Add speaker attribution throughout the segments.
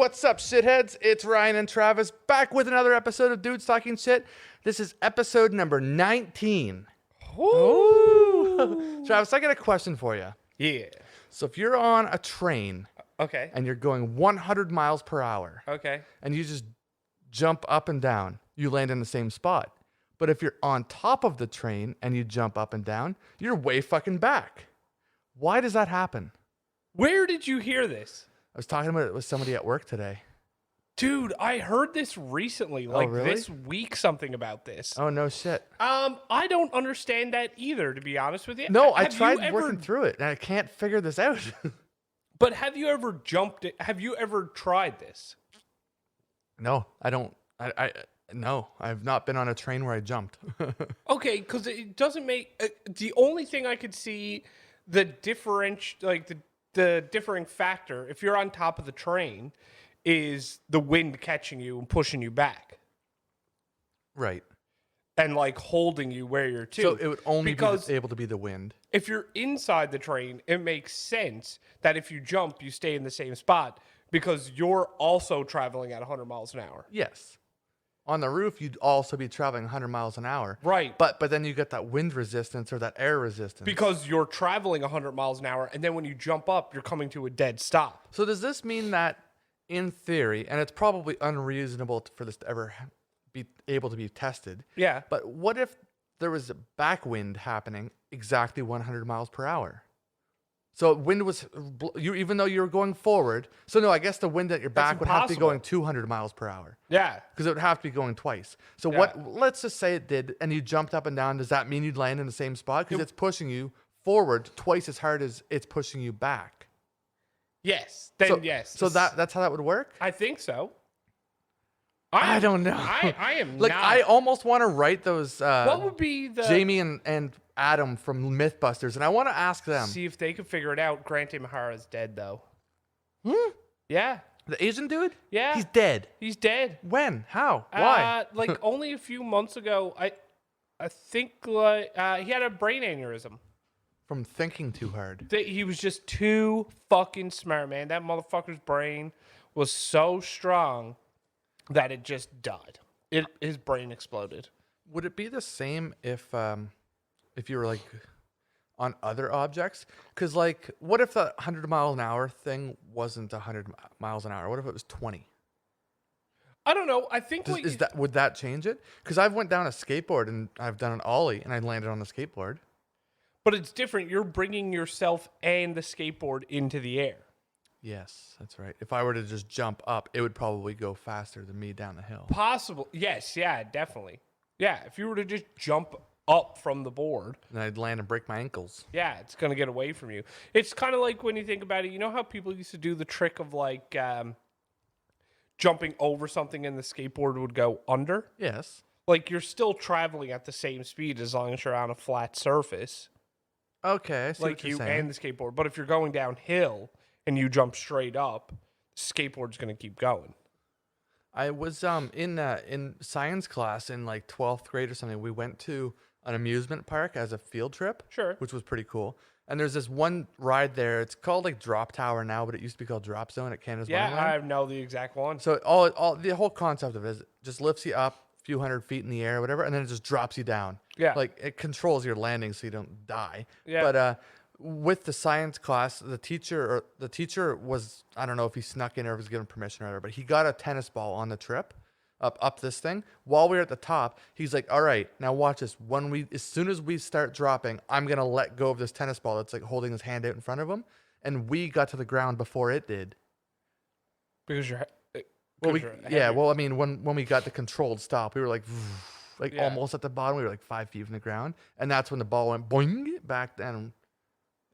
Speaker 1: What's up, shitheads? It's Ryan and Travis back with another episode of Dudes Talking Shit. This is episode number 19. Ooh. Travis, I got a question for you.
Speaker 2: Yeah.
Speaker 1: So if you're on a train
Speaker 2: Okay.
Speaker 1: and you're going 100 miles per hour
Speaker 2: Okay.
Speaker 1: and you just jump up and down, you land in the same spot. But if you're on top of the train and you jump up and down, you're way fucking back. Why does that happen?
Speaker 2: Where did you hear this?
Speaker 1: I was talking about it with somebody at work today.
Speaker 2: Dude, I heard this recently, like
Speaker 1: really?
Speaker 2: this week, something about this.
Speaker 1: Oh, no shit.
Speaker 2: I don't understand that either, to be honest with you.
Speaker 1: No, I
Speaker 2: Have you
Speaker 1: tried
Speaker 2: ever-
Speaker 1: working through it and I can't figure this out.
Speaker 2: But have you ever jumped it? Have you ever tried this?
Speaker 1: No, I don't. No, I've not been on a train where I jumped.
Speaker 2: Okay, because it doesn't make the only thing I could see the the differing factor if you're on top of the train is the wind catching you and pushing you back
Speaker 1: Right.
Speaker 2: and like holding you where you're to.
Speaker 1: So it would only
Speaker 2: because
Speaker 1: be able to be the wind.
Speaker 2: if you're inside the train, it makes sense that if you jump, you stay in the same spot because you're also traveling at 100 miles an hour.
Speaker 1: Yes. On the roof, you'd also be traveling 100 miles an hour.
Speaker 2: Right.
Speaker 1: But then you get that wind resistance or that air resistance.
Speaker 2: Because you're traveling 100 miles an hour, and then when you jump up, you're coming to a dead stop.
Speaker 1: So does this mean that, in theory, and it's probably unreasonable for this to ever be able to be tested,
Speaker 2: Yeah.
Speaker 1: but what if there was a backwind happening exactly 100 miles per hour? So wind was, even though you were going forward, so no, I guess the wind at your back would have to be
Speaker 2: impossible.
Speaker 1: going 200 miles per hour.
Speaker 2: Yeah.
Speaker 1: Because it would have to be going twice. So
Speaker 2: Yeah.
Speaker 1: let's just say it did, and you jumped up and down, does that mean you'd land in the same spot? Because it's pushing you forward twice as hard as it's pushing you back.
Speaker 2: Yes. Then yes.
Speaker 1: So that's how that would work?
Speaker 2: I think so.
Speaker 1: I don't know.
Speaker 2: I am
Speaker 1: Like,
Speaker 2: not.
Speaker 1: I almost want to write those
Speaker 2: what would be the
Speaker 1: Jamie and Adam from Mythbusters, and I want to ask them.
Speaker 2: see if they could figure it out? Grant Imahara's dead though.
Speaker 1: Hmm?
Speaker 2: Yeah.
Speaker 1: The Asian dude?
Speaker 2: Yeah.
Speaker 1: He's dead.
Speaker 2: He's dead.
Speaker 1: When? How? Why?
Speaker 2: Like only a few months ago. I think like he had a brain aneurysm.
Speaker 1: From thinking too hard.
Speaker 2: He was just too fucking smart, man. That motherfucker's brain was so strong that it just died. His brain exploded.
Speaker 1: Would it be the same if you were like on other objects? Because like, what if the 100 mile an hour thing wasn't 100 miles an hour? What if it was 20?
Speaker 2: I don't know. I think
Speaker 1: Would that change it? Because I've went down a skateboard and I've done an ollie and I landed on the skateboard.
Speaker 2: but it's different. You're bringing yourself and the skateboard into the air.
Speaker 1: Yes, that's right. If I were to just jump up, it would probably go faster than me down the hill.
Speaker 2: Possible. Yes. Yeah. Definitely. Yeah. If you were to just jump up from the board,
Speaker 1: And I'd land and break my ankles.
Speaker 2: yeah, it's gonna get away from you. It's kind of like when you think about it. You know how people used to do the trick of like jumping over something and the skateboard would go under?
Speaker 1: Yes.
Speaker 2: Like you're still traveling at the same speed as long as you're on a flat surface,
Speaker 1: Okay, I see
Speaker 2: like
Speaker 1: what you're
Speaker 2: you
Speaker 1: saying.
Speaker 2: and the skateboard. But if you're going downhill and you jump straight up, the skateboard's gonna keep going.
Speaker 1: I was in science class in like 12th grade or something. We went to an amusement park as a field trip.
Speaker 2: Sure.
Speaker 1: Which was pretty cool. And there's this one ride there. It's called like Drop Tower now, but it used to be called Drop Zone at Canada's
Speaker 2: Yeah,
Speaker 1: Wonderland.
Speaker 2: I know the exact one.
Speaker 1: So all the whole concept of it is it just lifts you up a few hundred feet in the air, whatever, and then it just drops you down.
Speaker 2: Yeah.
Speaker 1: Like it controls your landing so you don't die.
Speaker 2: Yeah.
Speaker 1: But with the science class, the teacher was, I don't know if he snuck in or was given permission or whatever, but he got a tennis ball on the trip up this thing. While we were at the top, he's like, all right, now watch this. As soon as we start dropping, I'm gonna let go of this tennis ball that's like holding his hand out in front of him. And we got to the ground before it did.
Speaker 2: Because you're
Speaker 1: Well, I mean, when we got the controlled stop, we were like
Speaker 2: Yeah.
Speaker 1: almost at the bottom. We were like 5 feet from the ground, and that's when the ball went boing back down.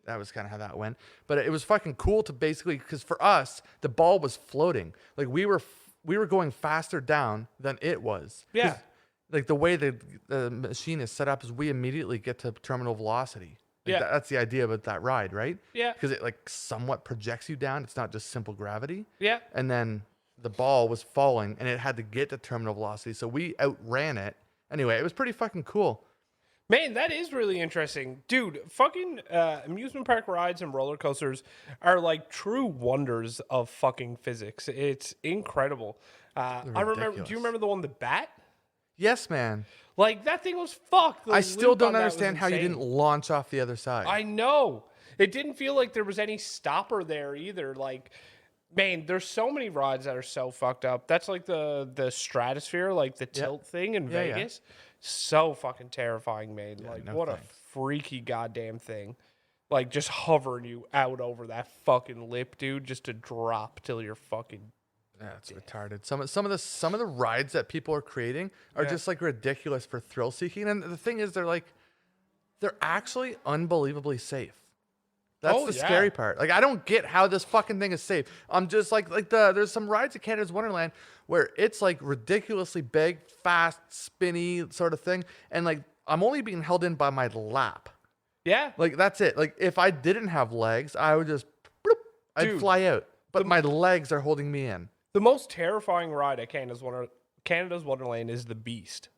Speaker 1: That was kind of how that went. But it was fucking cool to basically, because for us, the ball was floating. Like we were going faster down than it was. 'Cause,
Speaker 2: Yeah.
Speaker 1: like the way the machine is set up is we immediately get to terminal velocity. Like
Speaker 2: Yeah.
Speaker 1: that's the idea about that ride, right?
Speaker 2: Yeah.
Speaker 1: Because it like somewhat projects you down. It's not just simple gravity.
Speaker 2: Yeah.
Speaker 1: And then the ball was falling and it had to get to terminal velocity. So we outran it. Anyway, it was pretty fucking cool.
Speaker 2: Man, that is really interesting. Dude, fucking amusement park rides and roller coasters are like true wonders of fucking physics. It's incredible. I remember, do you remember the one, the bat?
Speaker 1: Yes, man.
Speaker 2: Like, that thing was fucked. The
Speaker 1: I still
Speaker 2: loop
Speaker 1: don't
Speaker 2: on that was
Speaker 1: understand how you
Speaker 2: insane.
Speaker 1: didn't launch off the other side.
Speaker 2: I know. It didn't feel like there was any stopper there either. Like, man, there's so many rides that are so fucked up. That's like the stratosphere, like the tilt thing in
Speaker 1: Yeah, yeah.
Speaker 2: Vegas. So fucking terrifying, man. Like,
Speaker 1: no
Speaker 2: what
Speaker 1: thanks.
Speaker 2: a freaky goddamn thing. Like, just hovering you out over that fucking lip, dude, just to drop till you're fucking.
Speaker 1: Yeah, it's retarded. Some of the rides that people are creating are just like ridiculous for thrill seeking. And the thing is, they're actually unbelievably safe. That's
Speaker 2: Oh,
Speaker 1: the
Speaker 2: yeah.
Speaker 1: scary part. Like, I don't get how this fucking thing is safe. I'm just like there's some rides at Canada's Wonderland where it's like ridiculously big, fast, spinny sort of thing, and like I'm only being held in by my lap.
Speaker 2: Yeah.
Speaker 1: Like that's it. Like if I didn't have legs, I would just bloop, I'd
Speaker 2: Dude,
Speaker 1: fly out. But my legs are holding me in.
Speaker 2: The most terrifying ride at Canada's Wonderland is the Beast.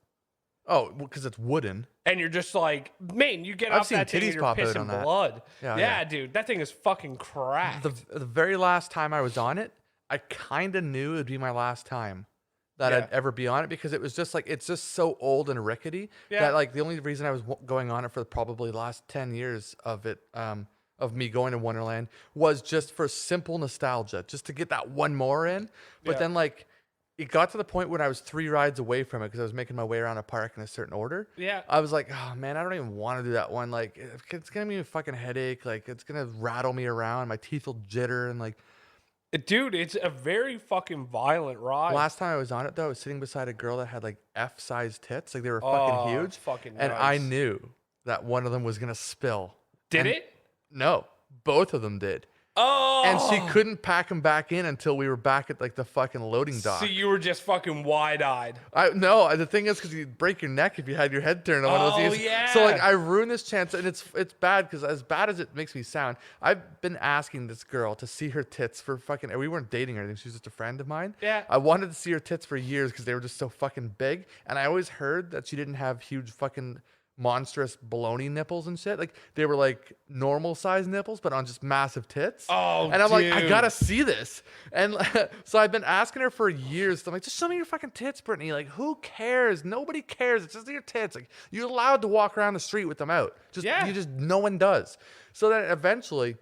Speaker 1: Oh, because it's wooden.
Speaker 2: And you're just like, man, you get
Speaker 1: I've
Speaker 2: off
Speaker 1: seen
Speaker 2: that thing
Speaker 1: titties
Speaker 2: and you're
Speaker 1: pop out
Speaker 2: pissing
Speaker 1: on that.
Speaker 2: blood.
Speaker 1: Yeah,
Speaker 2: Yeah,
Speaker 1: yeah.
Speaker 2: dude, that thing is fucking cracked.
Speaker 1: The very last time I was on it, I kind of knew it would be my last time that
Speaker 2: Yeah.
Speaker 1: I'd ever be on it because it was just like it's just so old and rickety
Speaker 2: Yeah.
Speaker 1: that like the only reason I was going on it for probably the last 10 years of it of me going to Wonderland was just for simple nostalgia, just to get that one more in. But
Speaker 2: Yeah.
Speaker 1: then like it got to the point when I was 3 rides away from it because I was making my way around a park in a certain order.
Speaker 2: Yeah.
Speaker 1: I was like, oh man, I don't even want to do that one. Like, it's gonna be a fucking headache. Like, it's gonna rattle me around. My teeth will jitter. And like,
Speaker 2: Dude, it's a very fucking violent ride.
Speaker 1: last time I was on it though, I was sitting beside a girl that had like F-sized tits. Like, they were
Speaker 2: Oh,
Speaker 1: fucking huge.
Speaker 2: fucking
Speaker 1: and I
Speaker 2: nice.
Speaker 1: knew that one of them was gonna spill.
Speaker 2: Did
Speaker 1: And-
Speaker 2: it?
Speaker 1: No, both of them did.
Speaker 2: Oh.
Speaker 1: And she couldn't pack them back in until we were back at like the fucking loading dock.
Speaker 2: So you were just fucking wide-eyed.
Speaker 1: No, the thing is, because you'd break your neck if you had your head turned on one of
Speaker 2: Oh,
Speaker 1: those.
Speaker 2: yeah.
Speaker 1: So like, I ruined this chance, and it's bad because as bad as it makes me sound, I've been asking this girl to see her tits for fucking. We weren't dating or anything; she was just a friend of mine.
Speaker 2: Yeah.
Speaker 1: I wanted to see her tits for years because they were just so fucking big, and I always heard that she didn't have huge fucking monstrous baloney nipples and shit. Like they were like normal size nipples, but on just massive tits.
Speaker 2: Oh,
Speaker 1: and I'm like, I
Speaker 2: dude.
Speaker 1: gotta see this. And so I've been asking her for years. I'm like, just show me your fucking tits, Brittany. Like, who cares? Nobody cares. It's just your tits. Like, you're allowed to walk around the street with them out.
Speaker 2: Yeah.
Speaker 1: No one does. So then eventually,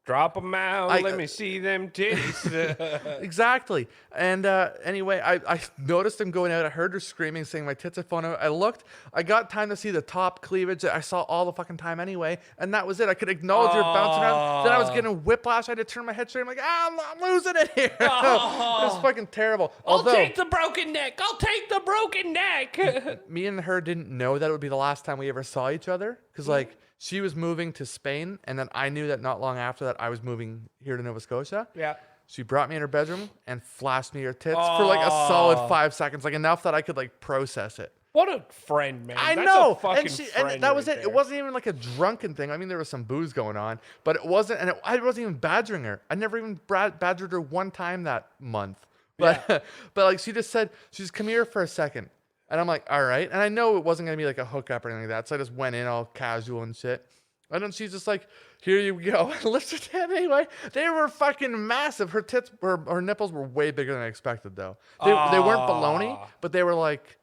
Speaker 2: Drop them out.
Speaker 1: I-
Speaker 2: Let me see them titties.
Speaker 1: exactly. And anyway, I noticed him going out. I heard her screaming, saying my tits are falling out. I looked. I got time to see the top cleavage. I saw all the fucking time anyway, and that was it. I could acknowledge her bouncing around. Then I was getting whiplash. I had to turn my head straight. I'm like, I'm losing it here. It was fucking terrible.
Speaker 2: I'll
Speaker 1: Although
Speaker 2: take the broken neck. I'll take the broken neck.
Speaker 1: me and her didn't know that it would be the last time we ever saw each other, because like she was moving to Spain, and then I knew that not long after that I was moving here to Nova Scotia.
Speaker 2: Yeah.
Speaker 1: She brought me in her bedroom and flashed me her tits for like a solid 5 seconds, like enough that I could like process it.
Speaker 2: What a friend, man.
Speaker 1: I
Speaker 2: That's
Speaker 1: know,
Speaker 2: A fucking
Speaker 1: and that was
Speaker 2: right
Speaker 1: it.
Speaker 2: there.
Speaker 1: It wasn't even like a drunken thing. I mean, there was some booze going on, but it wasn't. And I wasn't even badgering her. I never even badgered her one time that month. But but like she just said, she's come here for a second, and I'm like, all right. And I know it wasn't gonna be like a hookup or anything like that, so I just went in all casual and shit. And then she's just like, here you go. And lifts her tit anyway. They were fucking massive. Her tits, her nipples were way bigger than I expected, though. They weren't baloney, but they were like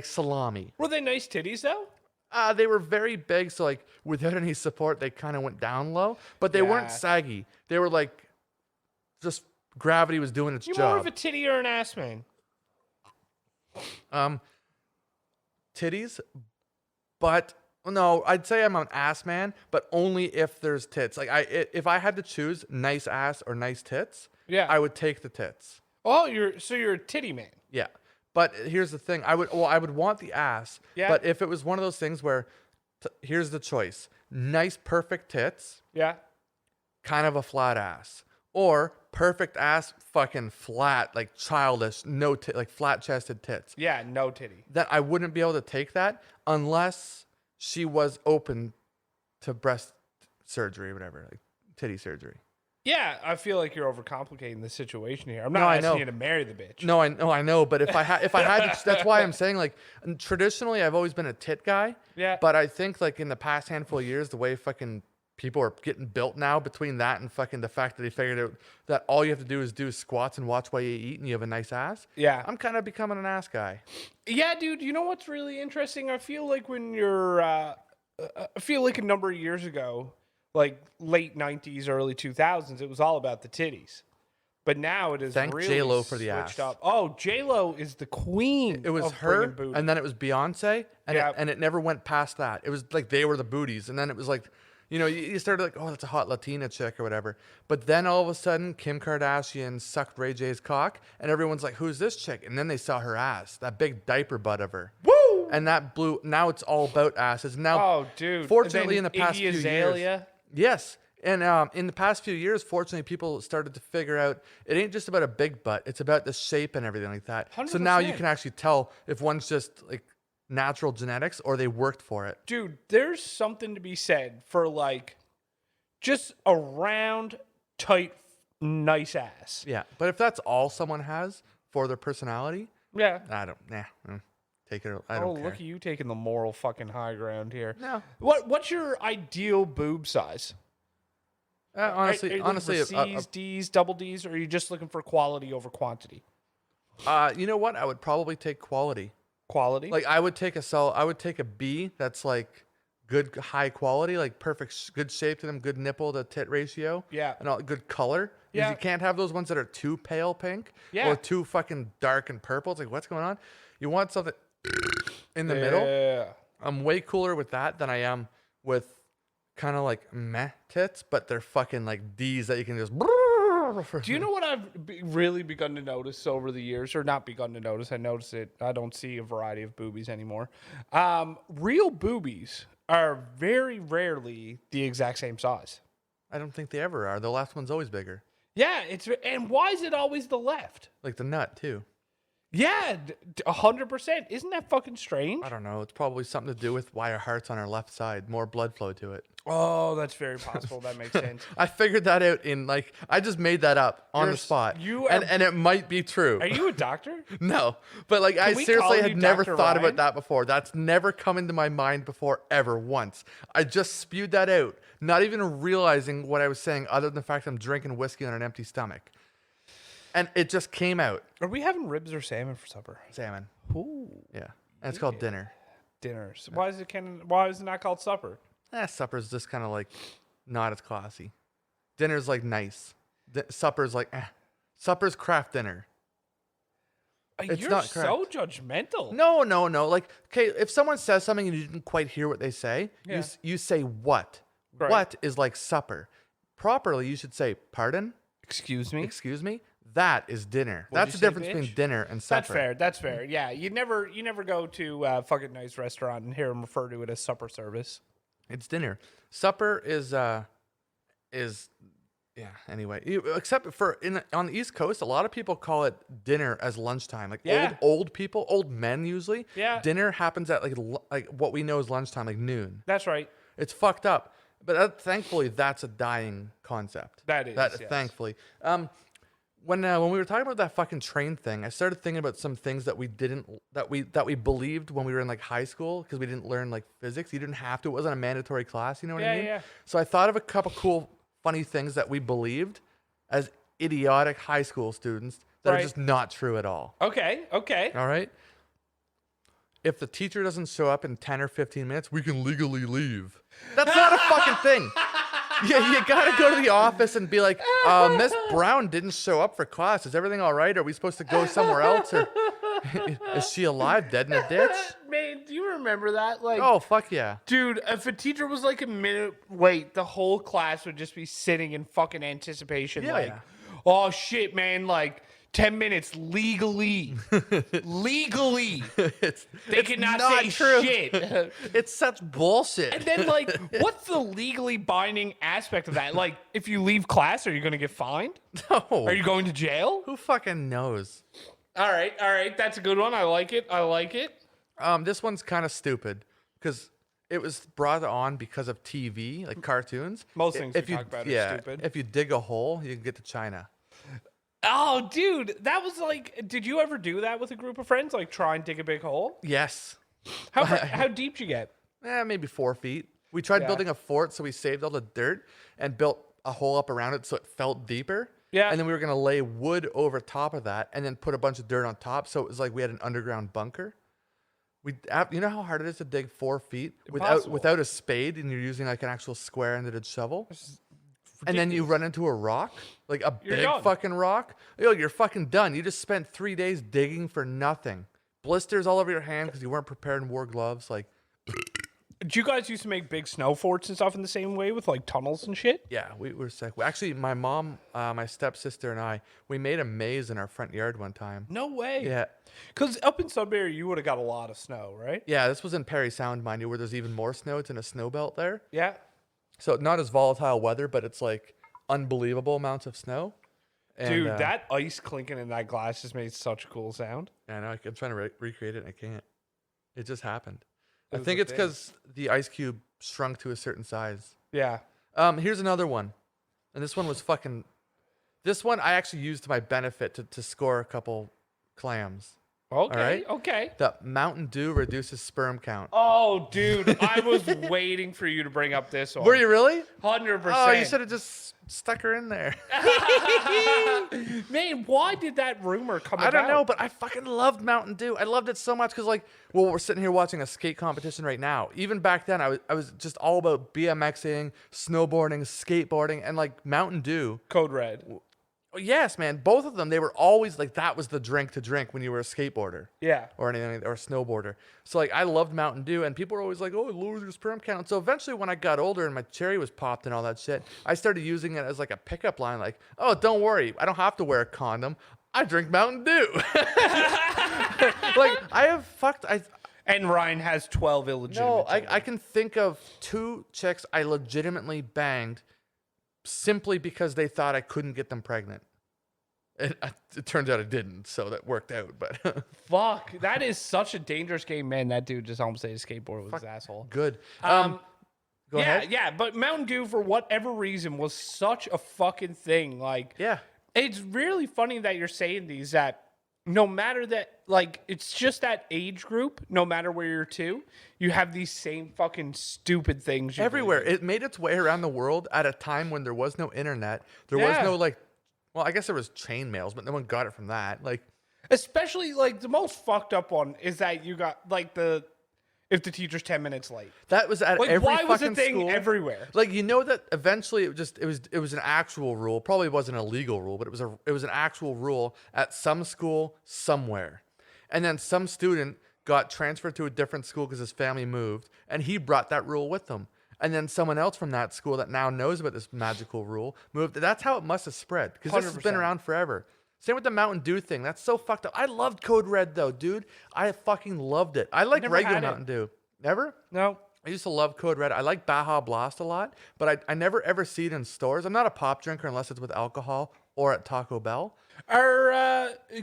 Speaker 1: salami.
Speaker 2: Were they nice titties, though?
Speaker 1: They were very big, so like without any support, they kind of went down low. But they weren't
Speaker 2: Yeah.
Speaker 1: saggy. They were like, just gravity was doing its
Speaker 2: You're
Speaker 1: job.
Speaker 2: more of a titty or an ass man.
Speaker 1: Titties, but no, I'd say I'm an ass man, but only if there's tits. Like if I had to choose nice ass or nice tits,
Speaker 2: Yeah.
Speaker 1: I would take the tits.
Speaker 2: Oh, you're a titty man.
Speaker 1: Yeah. But here's the thing. I would want the ass.
Speaker 2: Yeah.
Speaker 1: But if it was one of those things where here's the choice. Nice perfect tits,
Speaker 2: Yeah.
Speaker 1: kind of a flat ass. Or perfect ass, fucking flat, like childish, like flat chested tits.
Speaker 2: Yeah, no titty.
Speaker 1: That I wouldn't be able to take that unless she was open to breast surgery or whatever, like titty surgery.
Speaker 2: Yeah, I feel like you're overcomplicating the situation here. I'm
Speaker 1: No,
Speaker 2: not
Speaker 1: I
Speaker 2: asking
Speaker 1: know.
Speaker 2: you to marry the bitch.
Speaker 1: No, I know. But if I had, that's why I'm saying like traditionally I've always been a tit guy.
Speaker 2: Yeah.
Speaker 1: But I think like in the past handful of years, the way fucking people are getting built now, between that and fucking the fact that they figured out that all you have to do is do squats and watch while you eat, and you have a nice ass.
Speaker 2: Yeah.
Speaker 1: I'm kind of becoming an ass guy.
Speaker 2: Yeah, dude. You know what's really interesting? I feel like when you're, I feel like a number of years ago, like late '90s, early 2000s, it was all about the titties. But now it is
Speaker 1: Thank
Speaker 2: really
Speaker 1: J-Lo for the
Speaker 2: switched
Speaker 1: ass.
Speaker 2: up. Oh, J-Lo is the queen.
Speaker 1: It was
Speaker 2: of
Speaker 1: her,
Speaker 2: bringing booty.
Speaker 1: and then it was Beyonce, and
Speaker 2: Yeah.
Speaker 1: it never went past that. It was like they were the booties, and then it was like, you know, you started like, oh, that's a hot Latina chick or whatever. But then all of a sudden, Kim Kardashian sucked Ray J's cock, and everyone's like, who's this chick? And then they saw her ass, that big diaper butt of her.
Speaker 2: Woo!
Speaker 1: And that blew. Now it's all about asses. Now,
Speaker 2: Oh, dude.
Speaker 1: fortunately,
Speaker 2: And
Speaker 1: in
Speaker 2: then
Speaker 1: the past
Speaker 2: Iggy
Speaker 1: few
Speaker 2: Azalea.
Speaker 1: years, yes. And in the past few years, fortunately, people started to figure out it ain't just about a big butt; it's about the shape and everything like that. So now you
Speaker 2: 100%.
Speaker 1: can actually tell if one's just like natural genetics or they worked for it.
Speaker 2: Dude, there's something to be said for like just a round, tight, nice ass.
Speaker 1: Yeah, but if that's all someone has for their personality,
Speaker 2: Yeah.
Speaker 1: I don't. Take it. I
Speaker 2: Oh,
Speaker 1: don't care.
Speaker 2: look at you taking the moral fucking high ground here.
Speaker 1: No,
Speaker 2: What's your ideal boob size?
Speaker 1: honestly,
Speaker 2: are you looking for
Speaker 1: honestly,
Speaker 2: C's, D's, double D's, or are you just looking for quality over quantity?
Speaker 1: you know what? I would probably take quality.
Speaker 2: Quality?
Speaker 1: Like I would take a B that's like good high quality, like perfect, good shape to them, good nipple to tit ratio.
Speaker 2: Yeah.
Speaker 1: And all good color. 'Cause
Speaker 2: Yeah.
Speaker 1: You can't have those ones that are too pale pink
Speaker 2: Yeah.
Speaker 1: or too fucking dark and purple. It's like, what's going on? You want something in the middle.
Speaker 2: Yeah.
Speaker 1: I'm way cooler with that than I am with kind of like meh tits, but they're fucking like D's that you can just.
Speaker 2: Do you know what I've really begun to notice over the years, or not begun to notice? I notice it. I don't see a variety of boobies anymore. Real boobies are very rarely the exact same size.
Speaker 1: I don't think they ever are. The left one's always bigger.
Speaker 2: Yeah, and why is it always the left?
Speaker 1: Like the nut too.
Speaker 2: Yeah, 100%. Isn't that fucking strange?
Speaker 1: I don't know. It's probably something to do with why our heart's on our left side. More blood flow to it.
Speaker 2: Oh, that's very possible. That makes sense.
Speaker 1: I figured that out in like I just made that up on the spot. And it might be true.
Speaker 2: Are you a doctor?
Speaker 1: No, but like I
Speaker 2: we
Speaker 1: seriously
Speaker 2: call
Speaker 1: had
Speaker 2: you
Speaker 1: never
Speaker 2: Dr.
Speaker 1: thought
Speaker 2: Ryan?
Speaker 1: about that before. That's never come into my mind before ever once. I just spewed that out, not even realizing what I was saying, other than the fact I'm drinking whiskey on an empty stomach, and it just came out.
Speaker 2: Are we having ribs or salmon for supper?
Speaker 1: Salmon.
Speaker 2: Ooh,
Speaker 1: Yeah, and it's called dinner.
Speaker 2: dinners. Why is it not called supper?
Speaker 1: Supper's just kind of like not as classy. Dinner's like nice. Supper's like Supper's craft dinner. It's
Speaker 2: You're
Speaker 1: not
Speaker 2: so judgmental.
Speaker 1: No. Like, okay, if someone says something and you didn't quite hear what they say,
Speaker 2: Yeah.
Speaker 1: you say what?
Speaker 2: Right.
Speaker 1: What is like supper? Properly, you should say, pardon?
Speaker 2: Excuse me.
Speaker 1: Excuse me? That is dinner.
Speaker 2: What'd
Speaker 1: That's
Speaker 2: you
Speaker 1: the
Speaker 2: say,
Speaker 1: difference
Speaker 2: bitch?
Speaker 1: between dinner and supper.
Speaker 2: That's fair. That's fair. Yeah, you never go to a fucking nice restaurant and hear them refer to it as supper service.
Speaker 1: It's dinner. Supper is yeah. Anyway, except for on the East Coast, a lot of people call it dinner as lunchtime. Like
Speaker 2: Yeah.
Speaker 1: old people, old men usually.
Speaker 2: Yeah.
Speaker 1: Dinner happens at like what we know is lunchtime, like noon.
Speaker 2: That's right.
Speaker 1: It's fucked up, but thankfully that's a dying concept.
Speaker 2: That is, yes.
Speaker 1: Thankfully. When we were talking about that fucking train thing, I started thinking about some things that we believed when we were in like high school because we didn't learn like physics. You didn't have to. It wasn't a mandatory class. You know what I mean?
Speaker 2: Yeah.
Speaker 1: So I thought of a couple cool, funny things that we believed as idiotic high school students that are
Speaker 2: Right.
Speaker 1: just not true at all.
Speaker 2: Okay.
Speaker 1: All right. If the teacher doesn't show up in 10 or 15 minutes, we can legally leave. That's not a fucking thing. Yeah, you gotta go to the office and be like, Miss Brown didn't show up for class. Is everything all right? Are we supposed to go somewhere else? Or is she alive, dead in a ditch?
Speaker 2: Man, do you remember that? Like,
Speaker 1: Oh, fuck yeah.
Speaker 2: dude, if a teacher was like a minute late, the whole class would just be sitting in fucking anticipation.
Speaker 1: Yeah,
Speaker 2: like,
Speaker 1: yeah.
Speaker 2: oh shit, man, like 10 minutes legally. Legally. They cannot
Speaker 1: not
Speaker 2: say
Speaker 1: true.
Speaker 2: shit.
Speaker 1: It's such bullshit.
Speaker 2: And then, like, what's the legally binding aspect of that? Like, if you leave class, are you going to get fined?
Speaker 1: No.
Speaker 2: Are you going to jail?
Speaker 1: Who fucking knows?
Speaker 2: All right. That's a good one. I like it.
Speaker 1: This one's kind of stupid because it was brought on because of TV, like cartoons.
Speaker 2: Most things
Speaker 1: If
Speaker 2: we
Speaker 1: you
Speaker 2: talk about are stupid.
Speaker 1: if you dig a hole, you can get to China.
Speaker 2: Oh, dude, that was like, did you ever do that with a group of friends? Like try and dig a big hole?
Speaker 1: Yes.
Speaker 2: How deep did you get?
Speaker 1: Maybe 4 feet. We tried
Speaker 2: Yeah.
Speaker 1: building a fort, so we saved all the dirt and built a hole up around it so it felt deeper.
Speaker 2: Yeah.
Speaker 1: And then we were gonna lay wood over top of that, and then put a bunch of dirt on top, so it was like we had an underground bunker. You know how hard it is to dig 4 feet
Speaker 2: Impossible.
Speaker 1: without a spade, and you're using like an actual square-ended shovel. And then you run into a rock, like a
Speaker 2: You're
Speaker 1: big
Speaker 2: done.
Speaker 1: fucking rock. Yo, you're fucking done. You just spent 3 days digging for nothing. Blisters all over your hand because you weren't prepared and wore gloves. Like,
Speaker 2: Did you guys used to make big snow forts and stuff in the same way with like tunnels and shit?
Speaker 1: yeah, we were sick. Actually, my mom, my stepsister, and I, we made a maze in our front yard one time.
Speaker 2: No way.
Speaker 1: Yeah.
Speaker 2: Because up in Sudbury, you would have got a lot of snow, right?
Speaker 1: Yeah, this was in Perry Sound, mind you, where there's even more snow. It's in a snow belt there.
Speaker 2: Yeah.
Speaker 1: So not as volatile weather, but it's like unbelievable amounts of snow. And,
Speaker 2: Dude, that ice clinking in that glass just made such a cool sound.
Speaker 1: I know. I'm trying to recreate it, and I can't. It just happened.
Speaker 2: It
Speaker 1: I
Speaker 2: was
Speaker 1: think
Speaker 2: a
Speaker 1: it's
Speaker 2: thing.
Speaker 1: because the ice cube shrunk to a certain size.
Speaker 2: Yeah.
Speaker 1: Here's another one, and this one was fucking. This one I actually used to my benefit to score a couple clams.
Speaker 2: Okay.
Speaker 1: right.
Speaker 2: Okay.
Speaker 1: The Mountain Dew reduces sperm count.
Speaker 2: Oh, dude, I was waiting for you to bring up this one.
Speaker 1: Were you really?
Speaker 2: 100%.
Speaker 1: Oh, you should have just stuck her in there.
Speaker 2: Man, why did that rumor come
Speaker 1: I
Speaker 2: about?
Speaker 1: don't know, but I fucking loved Mountain Dew. I loved it so much because, like, well, we're sitting here watching a skate competition right now. Even back then, I was just all about BMXing, snowboarding, skateboarding, and like Mountain Dew.
Speaker 2: Code Red.
Speaker 1: Yes, man, both of them. They were always like that was the drink to drink when you were a skateboarder
Speaker 2: Yeah.
Speaker 1: or anything or a snowboarder. So like I loved Mountain Dew, and people were always like, "Oh, it lowers your sperm count." So eventually, when I got older and my cherry was popped and all that shit, I started using it as like a pickup line. Like, "Oh, don't worry, I don't have to wear a condom. I drink Mountain Dew." Like I have fucked.
Speaker 2: And Ryan has 12 illegitimate.
Speaker 1: I can think of 2 chicks I legitimately banged simply because they thought I couldn't get them pregnant. It turns out I didn't, so that worked out. But
Speaker 2: Fuck, that is such a dangerous game, man. That dude just almost ate a skateboard with his asshole.
Speaker 1: good.
Speaker 2: Um,
Speaker 1: Go ahead.
Speaker 2: Yeah, but Mountain Dew, for whatever reason, was such a fucking thing. Like,
Speaker 1: Yeah.
Speaker 2: it's really funny that you're saying these, that no matter that, like, it's just that age group, no matter where you're to, you have these same fucking stupid things. you
Speaker 1: Everywhere.
Speaker 2: believe.
Speaker 1: It made its way around the world at a time when there was no internet. There was
Speaker 2: Yeah.
Speaker 1: no like, well, I guess there was chain mails, but no one got it from that. Like,
Speaker 2: Especially, like, the most fucked up one is that you got, like, if the teacher's 10 minutes late.
Speaker 1: that was at
Speaker 2: Like,
Speaker 1: every
Speaker 2: why was
Speaker 1: fucking
Speaker 2: a thing
Speaker 1: school.
Speaker 2: everywhere?
Speaker 1: Like, you know that eventually it was an actual rule. Probably wasn't a legal rule, but it was an actual rule at some school somewhere. And then some student got transferred to a different school because his family moved, and he brought that rule with him. And then someone else from that school that now knows about this magical rule moved. That's how it must have spread, because this has been
Speaker 2: 100%.
Speaker 1: around forever. Same with the Mountain Dew thing. That's so fucked up. I loved Code Red though, dude. I fucking loved it. I like
Speaker 2: Never
Speaker 1: regular
Speaker 2: had it.
Speaker 1: Mountain Dew. Never?
Speaker 2: No.
Speaker 1: I used to love Code Red. I like Baja Blast a lot, but I never ever see it in stores. I'm not a pop drinker unless it's with alcohol or at Taco Bell.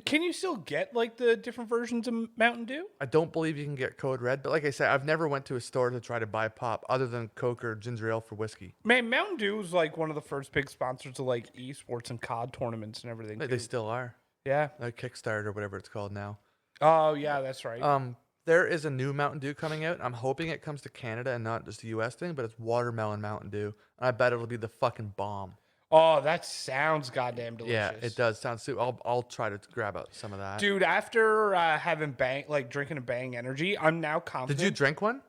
Speaker 2: Can you still get, like, the different versions of Mountain Dew?
Speaker 1: I don't believe you can get Code Red, but like I said, I've never went to a store to try to buy pop other than Coke or ginger ale for whiskey.
Speaker 2: Man, Mountain Dew was, like, one of the first big sponsors of, like, esports and COD tournaments and everything,
Speaker 1: They
Speaker 2: too.
Speaker 1: still are.
Speaker 2: Yeah.
Speaker 1: Like Kickstarter or whatever it's called now.
Speaker 2: Oh, yeah, that's right.
Speaker 1: There is a new Mountain Dew coming out. I'm hoping it comes to Canada and not just a US thing, but it's watermelon Mountain Dew. And I bet it'll be the fucking bomb.
Speaker 2: Oh, that sounds goddamn delicious.
Speaker 1: Yeah, it does sound super. I'll try to grab out some of that.
Speaker 2: Dude, after having drinking a Bang Energy, I'm now confident.
Speaker 1: Did you drink one?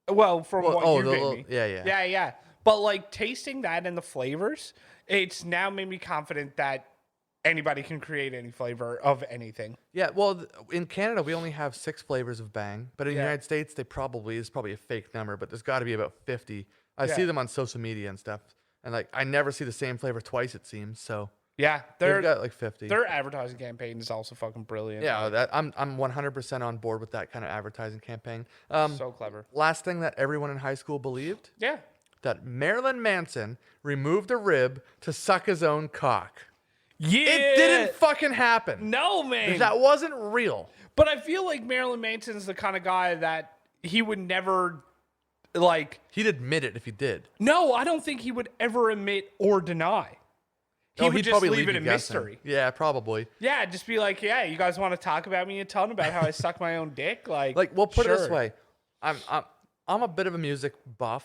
Speaker 2: Well, from what you gave me.
Speaker 1: Yeah.
Speaker 2: Yeah. But, like, tasting that and the flavors, it's now made me confident that anybody can create any flavor of anything.
Speaker 1: Yeah, well, in Canada we only have 6 flavors of Bang, but in the
Speaker 2: Yeah.
Speaker 1: United States they probably is probably a fake number, but there's got to be about 50. I see
Speaker 2: Yeah.
Speaker 1: them on social media and stuff, and like I never see the same flavor twice. It seems so.
Speaker 2: Yeah,
Speaker 1: They've got like 50.
Speaker 2: their advertising campaign is also fucking brilliant.
Speaker 1: Yeah, I'm 100% on board with that kind of advertising campaign.
Speaker 2: So clever.
Speaker 1: Last thing that everyone in high school believed,
Speaker 2: Yeah.
Speaker 1: that Marilyn Manson removed a rib to suck his own cock.
Speaker 2: Yeah.
Speaker 1: It didn't fucking happen.
Speaker 2: No, man.
Speaker 1: That wasn't real.
Speaker 2: But I feel like Marilyn Manson's the kind of guy that he would never like,
Speaker 1: He'd admit it if he did.
Speaker 2: no, I don't think he would ever admit or deny. He would
Speaker 1: he'd
Speaker 2: just
Speaker 1: probably
Speaker 2: leave it
Speaker 1: you
Speaker 2: a
Speaker 1: guessing.
Speaker 2: mystery.
Speaker 1: Yeah, probably.
Speaker 2: Yeah, just be like, yeah, you guys want to talk about me a ton about how I suck my own dick? Like,
Speaker 1: Well, put it this
Speaker 2: sure.
Speaker 1: way, I'm a bit of a music buff.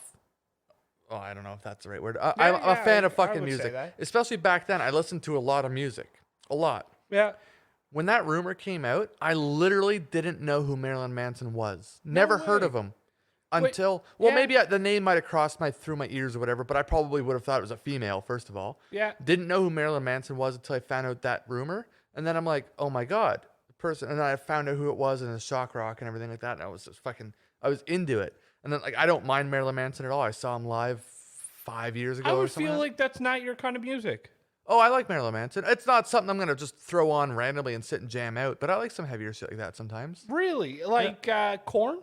Speaker 1: Oh, I don't know if that's the right word. I'm a fan of
Speaker 2: I
Speaker 1: fucking
Speaker 2: would say
Speaker 1: music,
Speaker 2: that.
Speaker 1: especially back then. I listened to a lot of music, a lot.
Speaker 2: Yeah.
Speaker 1: When that rumor came out, I literally didn't know who Marilyn Manson was. Never heard
Speaker 2: way.
Speaker 1: of him until well,
Speaker 2: yeah.
Speaker 1: maybe the name might have crossed through my ears or whatever. But I probably would have thought it was a female first of all.
Speaker 2: Yeah.
Speaker 1: Didn't know who Marilyn Manson was until I found out that rumor, and then I'm like, oh my god, the person. And then I found out who it was and the shock rock and everything like that, and I was just I was into it. And then I don't mind Marilyn Manson at all. I saw him live 5 years ago.
Speaker 2: I
Speaker 1: or
Speaker 2: would
Speaker 1: something
Speaker 2: feel like that's not your kind of music.
Speaker 1: Oh, I like Marilyn Manson. It's not something I'm gonna just throw on randomly and sit and jam out, but I like some heavier shit like that sometimes.
Speaker 2: Really? Like Korn?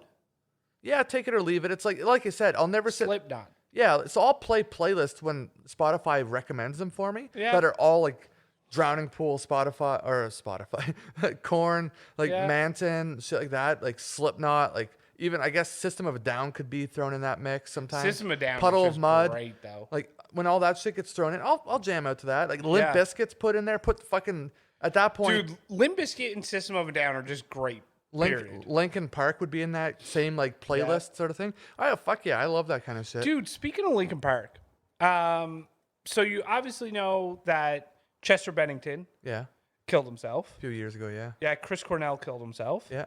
Speaker 1: Yeah, take it or leave it. It's like I said, I'll never sit.
Speaker 2: Slipknot.
Speaker 1: Yeah, so I'll play playlists when Spotify recommends them for me
Speaker 2: Yeah.
Speaker 1: that are all like Drowning Pool, Spotify, Korn, like
Speaker 2: Yeah.
Speaker 1: Manson, shit like that, like Slipknot, like even I guess System of a Down could be thrown in that mix sometimes.
Speaker 2: System of Down
Speaker 1: Puddle
Speaker 2: is
Speaker 1: of
Speaker 2: just
Speaker 1: Mud,
Speaker 2: great, though.
Speaker 1: like when all that shit gets thrown in, I'll jam out to that. Like Limp
Speaker 2: Yeah.
Speaker 1: Bizkit's put in there, put the fucking at that point.
Speaker 2: Dude, Limp Bizkit and System of a Down are just great. Period.
Speaker 1: Linkin Park would be in that same like playlist sort of thing. Oh fuck yeah, I love that kind of shit.
Speaker 2: Dude, speaking of Linkin Park, so you obviously know that Chester Bennington
Speaker 1: Yeah,
Speaker 2: killed himself.
Speaker 1: a few years ago. Yeah,
Speaker 2: Yeah, Chris Cornell killed himself.
Speaker 1: yeah,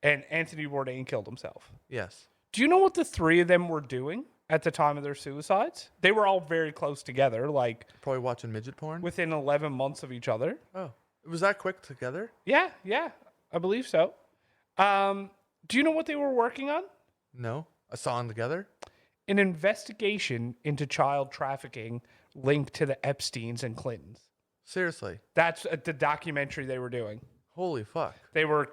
Speaker 2: And Anthony Bourdain killed himself.
Speaker 1: yes.
Speaker 2: Do you know what the three of them were doing at the time of their suicides? They were all very close together, like
Speaker 1: Probably watching midget porn.
Speaker 2: within 11 months of each other.
Speaker 1: Oh, was that quick together?
Speaker 2: Yeah, I believe so. Do you know what they were working on?
Speaker 1: No, a song together.
Speaker 2: An investigation into child trafficking linked to the Epsteins and Clintons.
Speaker 1: Seriously,
Speaker 2: That's the documentary they were doing.
Speaker 1: holy fuck.
Speaker 2: They were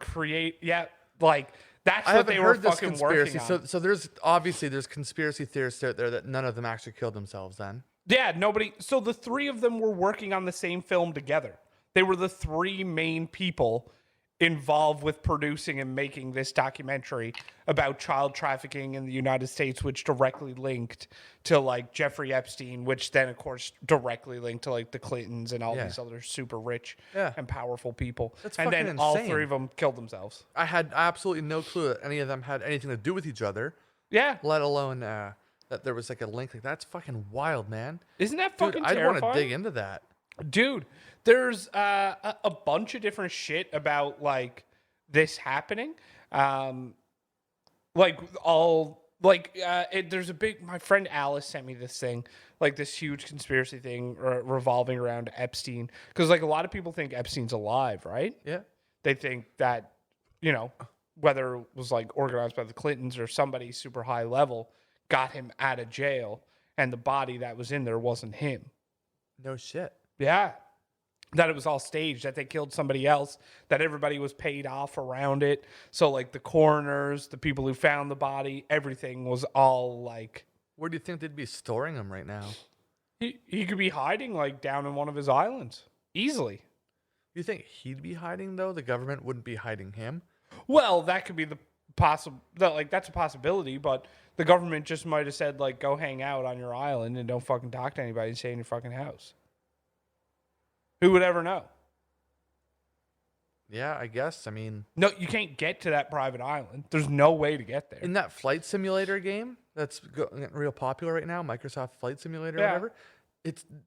Speaker 2: that's
Speaker 1: I
Speaker 2: what
Speaker 1: haven't
Speaker 2: they were
Speaker 1: heard this
Speaker 2: fucking
Speaker 1: conspiracy.
Speaker 2: working on.
Speaker 1: So there's conspiracy theorists out there that none of them actually killed themselves. Then
Speaker 2: Yeah, nobody. So the three of them were working on the same film together. They were the three main people involved with producing and making this documentary about child trafficking in the United States, which directly linked to like Jeffrey Epstein, which then of course directly linked to like the Clintons and all
Speaker 1: Yeah.
Speaker 2: these other super rich
Speaker 1: Yeah.
Speaker 2: and powerful people.
Speaker 1: That's
Speaker 2: and then
Speaker 1: fucking
Speaker 2: all
Speaker 1: insane.
Speaker 2: three of them killed themselves.
Speaker 1: I had absolutely no clue that any of them had anything to do with each other,
Speaker 2: Yeah,
Speaker 1: let alone that there was like a link. Like that's fucking wild, man.
Speaker 2: isn't that
Speaker 1: Dude,
Speaker 2: fucking
Speaker 1: I'd
Speaker 2: terrifying?
Speaker 1: want to dig into that.
Speaker 2: Dude, there's a bunch of different shit about like this happening. There's a big. My friend Alice sent me this thing, like this huge conspiracy thing revolving around Epstein, because like a lot of people think Epstein's alive, right?
Speaker 1: Yeah.
Speaker 2: They think that, you know, whether it was like organized by the Clintons or somebody super high level got him out of jail, and the body that was in there wasn't him.
Speaker 1: No shit.
Speaker 2: Yeah. That it was all staged, that they killed somebody else, that everybody was paid off around it. So, like, the coroners, the people who found the body, everything was all, like...
Speaker 1: Where do you think they'd be storing them right now?
Speaker 2: He could be hiding, like, down in one of his islands. Easily.
Speaker 1: You think he'd be hiding, though? The government wouldn't be hiding him?
Speaker 2: Well, that could be that's a possibility, but the government just might have said, like, go hang out on your island and don't fucking talk to anybody and stay in your fucking house. Who would ever know?
Speaker 1: Yeah, I guess. I mean...
Speaker 2: No, you can't get to that private island. There's no way to get there.
Speaker 1: In that flight simulator game that's getting real popular right now, Microsoft Flight Simulator or
Speaker 2: Yeah.
Speaker 1: whatever,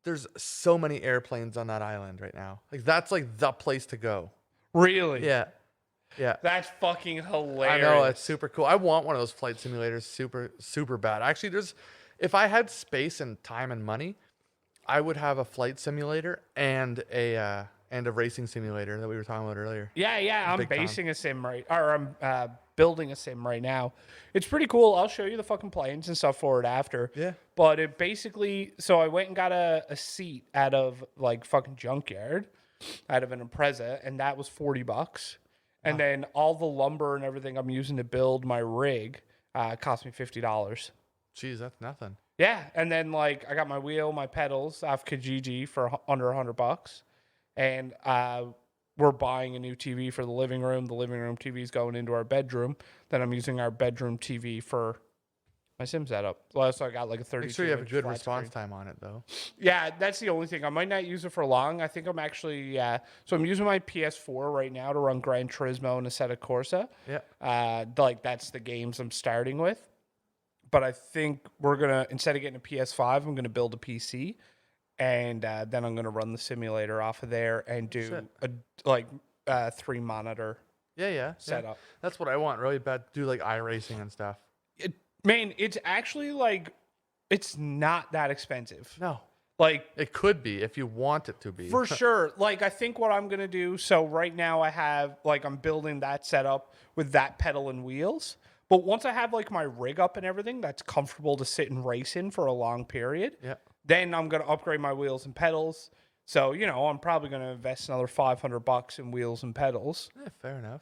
Speaker 1: there's so many airplanes on that island right now. Like, that's like the place to go.
Speaker 2: Really?
Speaker 1: Yeah. Yeah.
Speaker 2: That's fucking hilarious.
Speaker 1: I know, it's super cool. I want one of those flight simulators super, super bad. Actually, if I had space and time and money, I would have a flight simulator and a racing simulator that we were talking about earlier.
Speaker 2: Yeah. I'm
Speaker 1: Big time.
Speaker 2: basing a sim I'm building a sim right now. It's pretty cool. I'll show you the fucking planes and stuff for it after.
Speaker 1: Yeah.
Speaker 2: But it basically, so I went and got a seat out of like fucking junkyard, out of an Impreza, and that was $40. And then all the lumber and everything I'm using to build my rig cost me $50.
Speaker 1: Jeez, that's nothing.
Speaker 2: Yeah, and then like I got my wheel, my pedals off Kijiji for under $100, and we're buying a new TV for the living room. The living room TV is going into our bedroom. Then I'm using our bedroom TV for My sim setup. Well, so I got like a 32.
Speaker 1: Make sure you have a good
Speaker 2: flat
Speaker 1: response
Speaker 2: screen.
Speaker 1: time on it, though.
Speaker 2: Yeah, that's the only thing. I might not use it for long. I think I'm actually so I'm using my PS4 right now to run Gran Turismo and Assetto Corsa.
Speaker 1: Yeah.
Speaker 2: Like that's the games I'm starting with. But I think we're gonna, instead of getting a PS5, I'm gonna build a PC, and then I'm gonna run the simulator off of there and do a 3 monitor
Speaker 1: Yeah.
Speaker 2: setup.
Speaker 1: That's what I want really bad. Do like iRacing and stuff.
Speaker 2: Man, it's actually like it's not that expensive.
Speaker 1: No.
Speaker 2: Like
Speaker 1: It could be if you want it to be.
Speaker 2: for sure. Like I think what I'm gonna do. So right now I have like I'm building that setup with that pedal and wheels. But once I have like my rig up and everything that's comfortable to sit and race in for a long period,
Speaker 1: Yeah.
Speaker 2: then I'm gonna upgrade my wheels and pedals. So I'm probably gonna invest another $500 in wheels and pedals.
Speaker 1: Yeah, fair enough.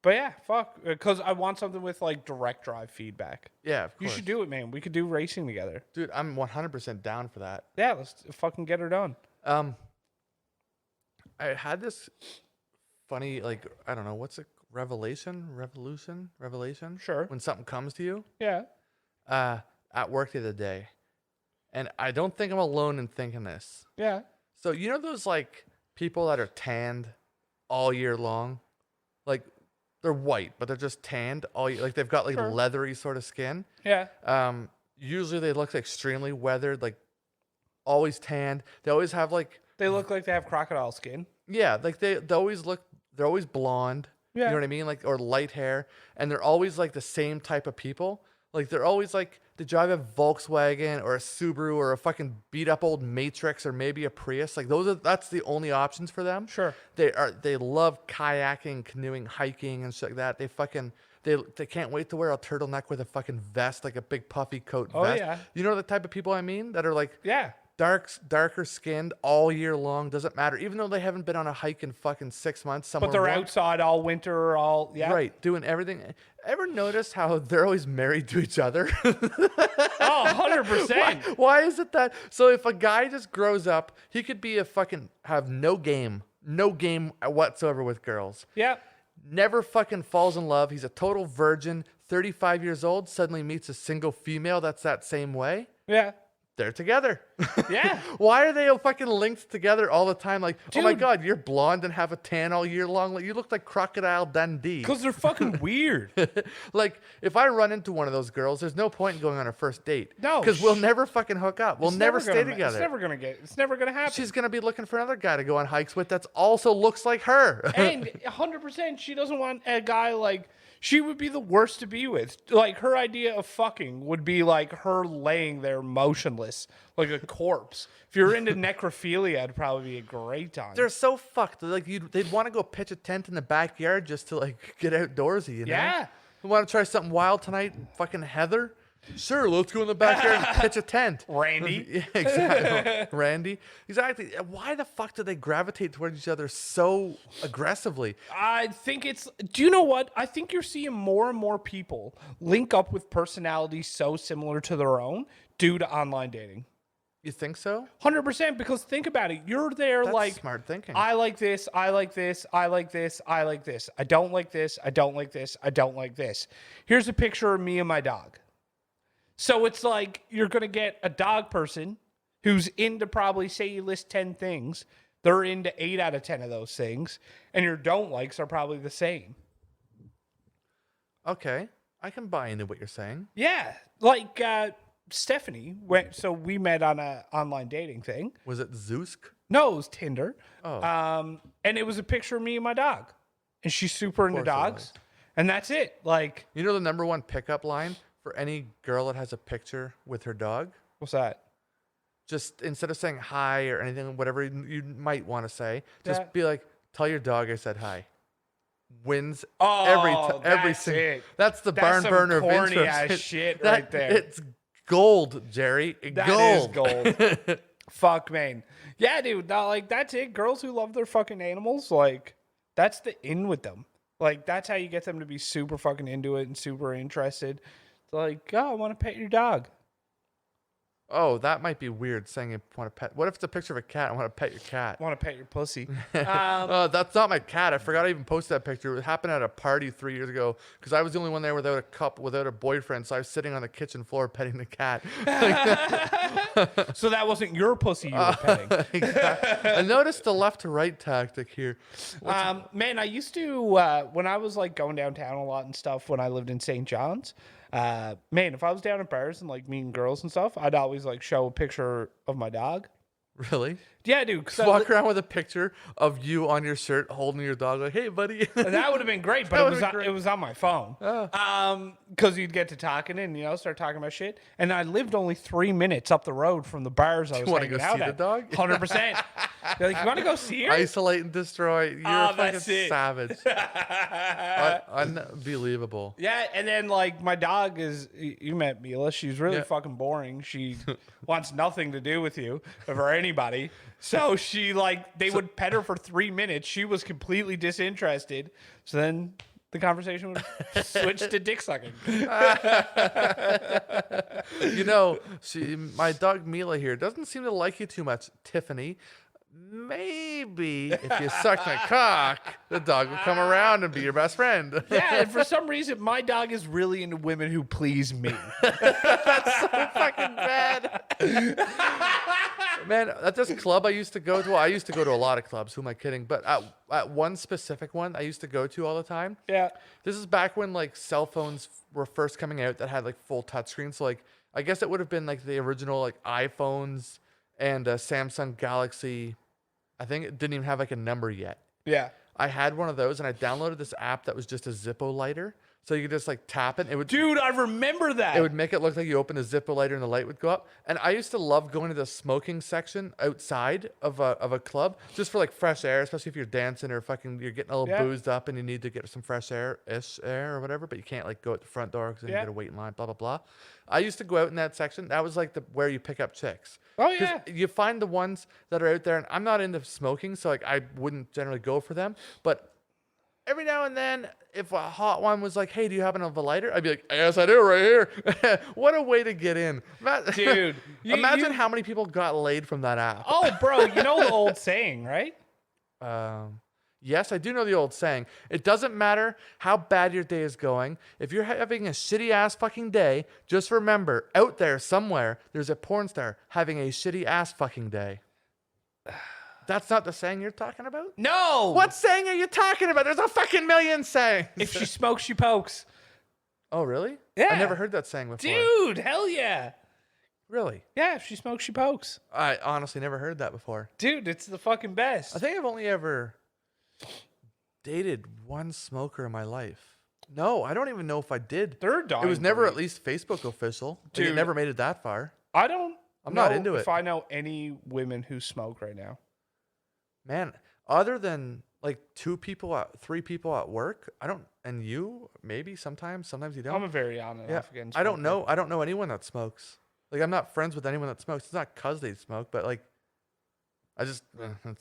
Speaker 2: But yeah, fuck, because I want something with like direct drive feedback.
Speaker 1: Yeah, of course.
Speaker 2: You should do it, man. We could do racing together.
Speaker 1: Dude, I'm 100% down for that.
Speaker 2: Yeah, let's fucking get her done.
Speaker 1: I had this funny, like, I don't know, what's it? Revelation?
Speaker 2: Sure.
Speaker 1: When something comes to you.
Speaker 2: Yeah.
Speaker 1: At work the other day. And I don't think I'm alone in thinking this.
Speaker 2: Yeah.
Speaker 1: So, you know those, like, people that are tanned all year long? Like, they're white, but they're just tanned all year. Like, they've got, like,
Speaker 2: Sure.
Speaker 1: leathery sort of skin.
Speaker 2: Yeah.
Speaker 1: Usually they look extremely weathered, like, always tanned. They always have, like...
Speaker 2: They look like they have crocodile skin.
Speaker 1: Yeah, like, they always look... They're always blonde.
Speaker 2: Yeah.
Speaker 1: You know what I mean? Like, or light hair. And they're always, like, the same type of people. Like, they're always, like, they drive a Volkswagen or a Subaru or a fucking beat-up old Matrix or maybe a Prius. Like, that's the only options for them.
Speaker 2: Sure.
Speaker 1: They love kayaking, canoeing, hiking, and shit like that. They can't wait to wear a turtleneck with a fucking vest, like a big puffy coat vest.
Speaker 2: Oh, yeah.
Speaker 1: You know the type of people I mean? That are, like...
Speaker 2: Yeah.
Speaker 1: Darker skinned all year long, doesn't matter. Even though they haven't been on a hike in fucking 6 months somewhere.
Speaker 2: But they're
Speaker 1: warm.
Speaker 2: outside all winter, yeah.
Speaker 1: Right, doing everything. Ever notice how they're always married to each other?
Speaker 2: Oh, 100%.
Speaker 1: Why is it that? So if a guy just grows up, he could be have no game whatsoever with girls.
Speaker 2: Yeah.
Speaker 1: Never fucking falls in love. He's a total virgin, 35 years old, suddenly meets a single female that's that same way.
Speaker 2: Yeah.
Speaker 1: They're together.
Speaker 2: Yeah.
Speaker 1: Why are they fucking linked together all the time? Like,
Speaker 2: Dude.
Speaker 1: oh my God, you're blonde and have a tan all year long. Like, you look like Crocodile Dundee.
Speaker 2: Because they're fucking weird.
Speaker 1: Like, if I run into one of those girls, there's no point in going on a first date.
Speaker 2: No.
Speaker 1: Because we'll never fucking hook up. We'll
Speaker 2: It's
Speaker 1: never
Speaker 2: gonna
Speaker 1: stay
Speaker 2: ma-
Speaker 1: together.
Speaker 2: It's never gonna happen.
Speaker 1: She's going to be looking for another guy to go on hikes with that's also looks like her.
Speaker 2: And 100%, she doesn't want a guy like. She would be the worst to be with. Like, her idea of fucking would be like her laying there motionless, like a corpse. If you're into necrophilia, it'd probably be a great time.
Speaker 1: They're so fucked. Like, they'd want to go pitch a tent in the backyard just to, like, get outdoorsy, you know?
Speaker 2: Yeah.
Speaker 1: You want to try something wild tonight? Fucking Heather? Sure, let's go in the backyard and pitch a tent.
Speaker 2: Randy.
Speaker 1: Yeah, exactly. Randy. Exactly. Why the fuck do they gravitate towards each other so aggressively?
Speaker 2: I think it's. Do you know what? I think you're seeing more and more people link up with personalities so similar to their own due to online dating.
Speaker 1: You think so?
Speaker 2: 100%. Because think about it. You're there
Speaker 1: That's
Speaker 2: like
Speaker 1: smart thinking.
Speaker 2: I like this. I like this. I like this. I like this. I don't like this. I don't like this. I don't like this. Here's a picture of me and my dog. So it's like you're going to get a dog person who's into probably, say you list 10 things. They're into 8 out of 10 of those things. And your don't likes are probably the same.
Speaker 1: Okay. I can buy into what you're saying.
Speaker 2: Yeah. Like Stephanie went. So we met on a online dating thing.
Speaker 1: Was it Zeusk?
Speaker 2: No, it was Tinder.
Speaker 1: Oh.
Speaker 2: And it was a picture of me and my dog. And she's super into
Speaker 1: course it
Speaker 2: dogs.
Speaker 1: was.
Speaker 2: And that's it. Like,
Speaker 1: You know the number one pickup line for any girl that has a picture with her dog?
Speaker 2: what's that?
Speaker 1: Just instead of saying hi or anything, whatever you might want to say, just
Speaker 2: Yeah.
Speaker 1: be like, tell your dog I said hi. Wins
Speaker 2: Oh,
Speaker 1: every
Speaker 2: that's
Speaker 1: single.
Speaker 2: it.
Speaker 1: That's the
Speaker 2: That's
Speaker 1: barn
Speaker 2: some
Speaker 1: burner of
Speaker 2: corny
Speaker 1: interest.
Speaker 2: ass shit right there.
Speaker 1: It's gold, Jerry.
Speaker 2: That
Speaker 1: Gold.
Speaker 2: is gold. Fuck, man. Yeah, dude. Like, that's it. Girls who love their fucking animals, like, that's the in with them. Like, that's how you get them to be super fucking into it and super interested. It's like, oh, I want to pet your dog.
Speaker 1: Oh, that might be weird saying you want to pet. What if it's a picture of a cat? I want to pet your cat.
Speaker 2: I want to pet your pussy.
Speaker 1: That's not my cat. I forgot I even posted that picture. It happened at a party 3 years ago because I was the only one there without a boyfriend. So I was sitting on the kitchen floor petting the cat.
Speaker 2: So that wasn't your pussy you were petting.
Speaker 1: Exactly. I noticed the left to right tactic here.
Speaker 2: Man, I used to when I was like going downtown a lot and stuff when I lived in St. John's. Man, if I was down at bars and like meeting girls and stuff, I'd always like show a picture of my dog.
Speaker 1: Really?
Speaker 2: Yeah, dude.
Speaker 1: Just walk around with a picture of you on your shirt holding your dog like, hey, buddy.
Speaker 2: That would have been great, but it was on my phone.
Speaker 1: Oh.
Speaker 2: Because you'd get to talking and, start talking about shit. And I lived only 3 minutes up the road from the bars I was
Speaker 1: want to
Speaker 2: hanging
Speaker 1: go
Speaker 2: out
Speaker 1: see
Speaker 2: at.
Speaker 1: the dog?
Speaker 2: 100%. They're like, you want to go see her?
Speaker 1: Isolate and destroy. You're a fucking
Speaker 2: that's it.
Speaker 1: savage. Unbelievable.
Speaker 2: Yeah, and then like my dog you met Mila. She's really
Speaker 1: Yeah.
Speaker 2: fucking boring. She wants nothing to do with you or anybody. So she they would pet her for 3 minutes. She was completely disinterested. So then the conversation would switch to dick sucking.
Speaker 1: My dog Mila here doesn't seem to like you too much, Tiffany. Maybe if you suck my cock, the dog will come around and be your best friend.
Speaker 2: Yeah, and for some reason, my dog is really into women who please me.
Speaker 1: Fucking bad. Man, at this club I used to go to, I used to go to a lot of clubs, who am I kidding? But at one specific one I used to go to all the time.
Speaker 2: Yeah.
Speaker 1: This is back when like cell phones were first coming out that had like full touchscreens. So like I guess it would have been like the original like iPhones and Samsung Galaxy. I think it didn't even have like a number yet.
Speaker 2: Yeah.
Speaker 1: I had one of those and I downloaded this app that was just a Zippo lighter. So you could just like tap it.
Speaker 2: Dude, I remember that.
Speaker 1: It would make it look like you opened a Zippo lighter and the light would go up. And I used to love going to the smoking section outside of a club just for like fresh air, especially if you're dancing or you're getting a little boozed up and you need to get some fresh air or whatever, but you can't like go at the front door because then you got to wait in line, blah, blah, blah. I used to go out in that section. That was like where you pick up chicks.
Speaker 2: Oh, yeah.
Speaker 1: You find the ones that are out there, and I'm not into smoking, so like I wouldn't generally go for them. But every now and then, if a hot one was like, hey, do you happen to have a lighter? I'd be like, yes, I do, right here. What a way to get in.
Speaker 2: Dude.
Speaker 1: Imagine how many people got laid from that app.
Speaker 2: Oh, bro, you know the old saying, right?
Speaker 1: Yes, I do know the old saying. It doesn't matter how bad your day is going. If you're having a shitty ass fucking day, just remember, out there somewhere, there's a porn star having a shitty ass fucking day. That's not the saying you're talking about?
Speaker 2: No.
Speaker 1: What saying are you talking about? There's a fucking million sayings.
Speaker 2: If she smokes, she pokes.
Speaker 1: Oh, really?
Speaker 2: Yeah.
Speaker 1: I never heard that saying before.
Speaker 2: Dude, hell yeah.
Speaker 1: Really?
Speaker 2: Yeah, if she smokes, she pokes.
Speaker 1: I honestly never heard that before.
Speaker 2: Dude, it's the fucking best.
Speaker 1: I think I've only ever dated one smoker in my life. No, I don't even know if I did.
Speaker 2: They're dying.
Speaker 1: It was never at least Facebook official. Dude, it never made it that far.
Speaker 2: I'm
Speaker 1: not into it.
Speaker 2: If I know any women who smoke right now.
Speaker 1: Man, other than like 3 people at work, I don't, and you, maybe sometimes you don't.
Speaker 2: I'm a very on and off again
Speaker 1: smoker. I don't know anyone that smokes. Like, I'm not friends with anyone that smokes. It's not because they smoke, but like, it's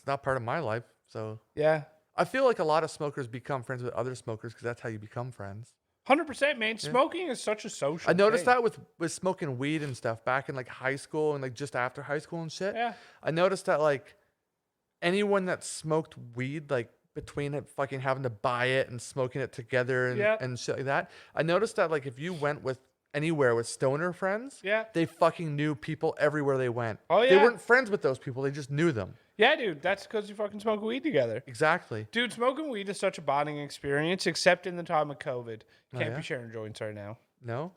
Speaker 1: not part of my life. So
Speaker 2: yeah,
Speaker 1: I feel like a lot of smokers become friends with other smokers because that's how you become friends.
Speaker 2: 100%, man. Smoking is such a social.
Speaker 1: I noticed that with smoking weed and stuff back in like high school and like just after high school and shit.
Speaker 2: Yeah.
Speaker 1: I noticed that like anyone that smoked weed, like between it fucking having to buy it and smoking it together and shit like that, I noticed that like if you went with anywhere with stoner friends, they fucking knew people everywhere they went.
Speaker 2: Oh yeah.
Speaker 1: They weren't friends with those people. They just knew them.
Speaker 2: Yeah, dude. That's because you fucking smoke weed together.
Speaker 1: Exactly.
Speaker 2: Dude, smoking weed is such a bonding experience, except in the time of COVID. Can't be sharing joints right now.
Speaker 1: No?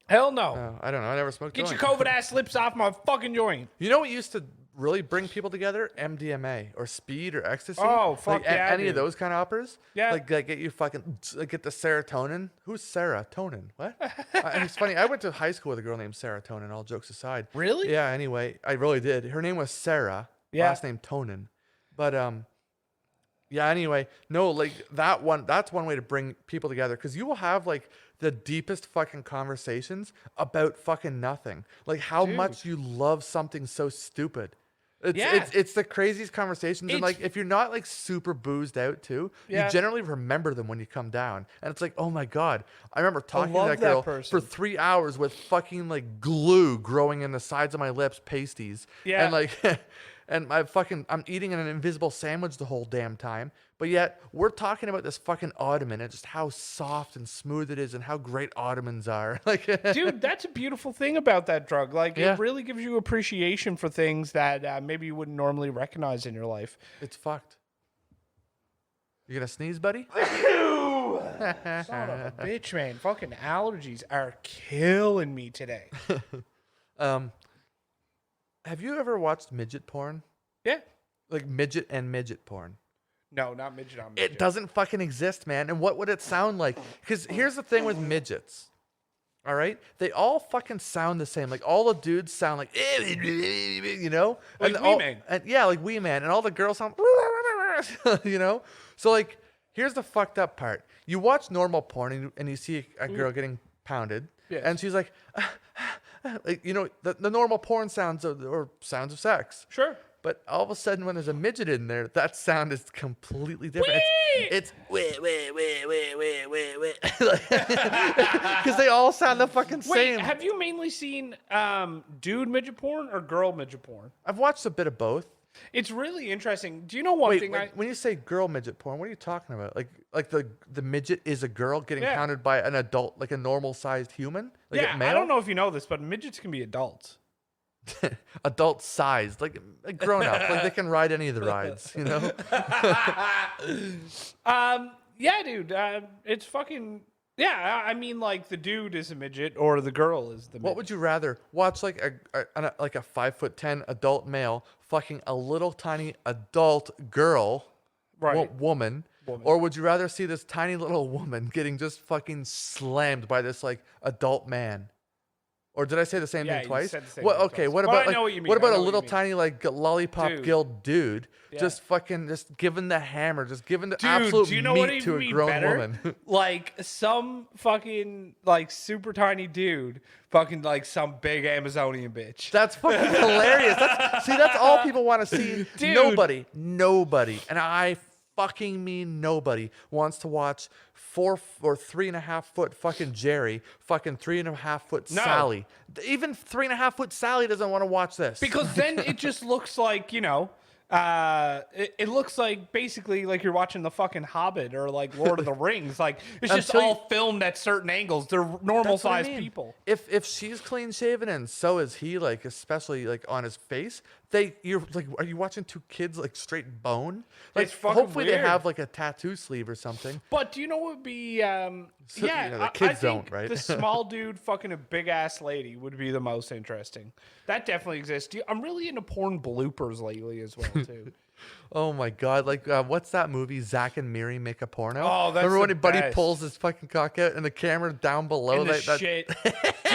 Speaker 2: Hell no.
Speaker 1: No, I don't know. I never smoked
Speaker 2: Get
Speaker 1: joint.
Speaker 2: your COVID ass lips off my fucking joint.
Speaker 1: You know what used to really bring people together? MDMA or speed or ecstasy.
Speaker 2: Oh, fuck
Speaker 1: like,
Speaker 2: yeah,
Speaker 1: any
Speaker 2: dude.
Speaker 1: of those kind of uppers.
Speaker 2: Yeah.
Speaker 1: Like get you fucking get the serotonin. Who's serotonin? What? And it's funny. I went to high school with a girl named Serotonin. All jokes aside.
Speaker 2: Really?
Speaker 1: Yeah. Anyway, I really did. Her name was Sarah.
Speaker 2: Yeah.
Speaker 1: Last name Tonin. But yeah. Anyway, no, like that one. That's one way to bring people together because you will have like the deepest fucking conversations about fucking nothing. Like how much you love something so stupid. It's the craziest conversations, and
Speaker 2: It's-
Speaker 1: like if you're not like super boozed out too,
Speaker 2: Yeah.
Speaker 1: you generally remember them when you come down, and it's like, oh my god, I remember talking to
Speaker 2: love
Speaker 1: that
Speaker 2: that
Speaker 1: girl
Speaker 2: person.
Speaker 1: for 3 hours with fucking like glue growing in the sides of my lips, pasties,
Speaker 2: Yeah.
Speaker 1: and like, and I'm eating an invisible sandwich the whole damn time, but yet we're talking about this fucking ottoman and just how soft and smooth it is and how great ottomans are, like,
Speaker 2: Dude, that's a beautiful thing about that drug. Like,
Speaker 1: Yeah.
Speaker 2: it really gives you appreciation for things that maybe you wouldn't normally recognize in your life.
Speaker 1: it's fucked. You gonna sneeze, buddy?
Speaker 2: Son of a bitch, man. Fucking allergies are killing me today.
Speaker 1: Have you ever watched midget porn?
Speaker 2: Yeah.
Speaker 1: Like midget and midget porn?
Speaker 2: No, not midget on midget.
Speaker 1: It doesn't fucking exist, man. And what would it sound like? Because here's the thing with midgets. All right? They all fucking sound the same. Like all the dudes sound like, you know?
Speaker 2: Like
Speaker 1: and
Speaker 2: Wee
Speaker 1: all-
Speaker 2: Man.
Speaker 1: and yeah, like Wee Man. And all the girls sound, you know? So like, here's the fucked up part. You watch normal porn and you see a girl getting pounded.
Speaker 2: Yes.
Speaker 1: And she's like, like, you know, the normal porn sounds or sounds of sex.
Speaker 2: Sure.
Speaker 1: But all of a sudden, when there's a midget in there, that sound is completely different. It's wait, because they all sound the fucking
Speaker 2: Wait,
Speaker 1: same.
Speaker 2: have you mainly seen dude midget porn or girl midget porn?
Speaker 1: I've watched a bit of both.
Speaker 2: It's really interesting. Do you know one
Speaker 1: Wait,
Speaker 2: thing
Speaker 1: when you say girl midget porn, what are you talking about? Like the midget is a girl getting
Speaker 2: Yeah.
Speaker 1: pounded by an adult, like a normal sized human, like
Speaker 2: Yeah,
Speaker 1: a male?
Speaker 2: I don't know if you know this, but midgets can be adults.
Speaker 1: Adult sized, like grown up, like they can ride any of the rides, you know?
Speaker 2: Yeah, dude. It's fucking. Yeah, I mean, like the dude is a midget or the girl is the midget.
Speaker 1: What would you rather watch? Like a 5'10" adult male fucking a little tiny adult girl,
Speaker 2: Right.
Speaker 1: woman, or would you rather see this tiny little woman getting just fucking slammed by this like adult man? Or did I say the same
Speaker 2: Yeah,
Speaker 1: thing
Speaker 2: you
Speaker 1: twice?
Speaker 2: said the same
Speaker 1: What?
Speaker 2: thing
Speaker 1: Okay.
Speaker 2: twice.
Speaker 1: What
Speaker 2: But
Speaker 1: about
Speaker 2: I
Speaker 1: like
Speaker 2: know what you mean.
Speaker 1: what
Speaker 2: I
Speaker 1: about
Speaker 2: know
Speaker 1: a
Speaker 2: what you
Speaker 1: little
Speaker 2: mean.
Speaker 1: tiny like lollipop
Speaker 2: Dude.
Speaker 1: guild dude
Speaker 2: Yeah.
Speaker 1: just fucking just giving the hammer, just giving the
Speaker 2: Dude,
Speaker 1: absolute
Speaker 2: do you know
Speaker 1: meat
Speaker 2: what
Speaker 1: to
Speaker 2: even
Speaker 1: a
Speaker 2: be
Speaker 1: grown
Speaker 2: better?
Speaker 1: woman?
Speaker 2: Like some fucking like super tiny dude, fucking like some big Amazonian bitch.
Speaker 1: That's fucking hilarious. That's all people want to see.
Speaker 2: Dude.
Speaker 1: Nobody, and I fucking mean nobody wants to watch 4 or 3.5 foot fucking Jerry, fucking 3.5 foot
Speaker 2: No.
Speaker 1: Sally. Even 3.5 foot Sally doesn't want to watch this.
Speaker 2: Because then it just looks like, you know, it looks like basically like you're watching the fucking Hobbit or like Lord of the Rings. Like it's just
Speaker 1: Until
Speaker 2: all filmed at certain angles. They're normal
Speaker 1: That's what I
Speaker 2: sized
Speaker 1: mean.
Speaker 2: people.
Speaker 1: If she's clean shaven and so is he, like especially like on his face, you're like, are you watching two kids like straight bone? Like
Speaker 2: It's fucking
Speaker 1: hopefully they
Speaker 2: weird.
Speaker 1: have like a tattoo sleeve or something.
Speaker 2: But do you know what would be?
Speaker 1: So,
Speaker 2: Yeah,
Speaker 1: you know, the
Speaker 2: I
Speaker 1: kids
Speaker 2: think
Speaker 1: don't, right?
Speaker 2: The small dude fucking a big ass lady would be the most interesting. That definitely exists. I'm really into porn bloopers lately as well too.
Speaker 1: Oh my god! Like, what's that movie? Zach and Miri make a porno.
Speaker 2: Oh, that's
Speaker 1: remember when
Speaker 2: the
Speaker 1: Buddy
Speaker 2: best.
Speaker 1: pulls his fucking cock out and the camera down below
Speaker 2: In the
Speaker 1: that
Speaker 2: shit,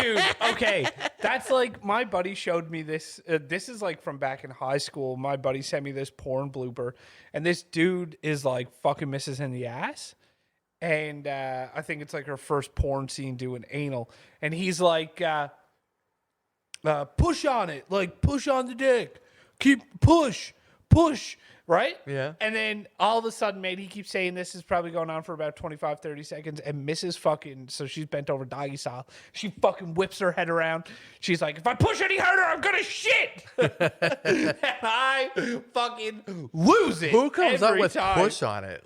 Speaker 2: dude. Okay, that's like my buddy showed me this. This is like from back in high school. My buddy sent me this porn blooper, and this dude is like fucking misses in the ass, and I think it's like her first porn scene doing anal, and he's like, push on it, like push on the dick, keep push, right?
Speaker 1: Yeah.
Speaker 2: And then all of a sudden, mate, he keeps saying this is probably going on for about 25, 30 seconds. And Mrs. fucking, so she's bent over doggy style. She fucking whips her head around. She's like, if I push any harder, I'm going to shit. And I fucking lose it.
Speaker 1: Who comes up
Speaker 2: every
Speaker 1: with
Speaker 2: time.
Speaker 1: push on it?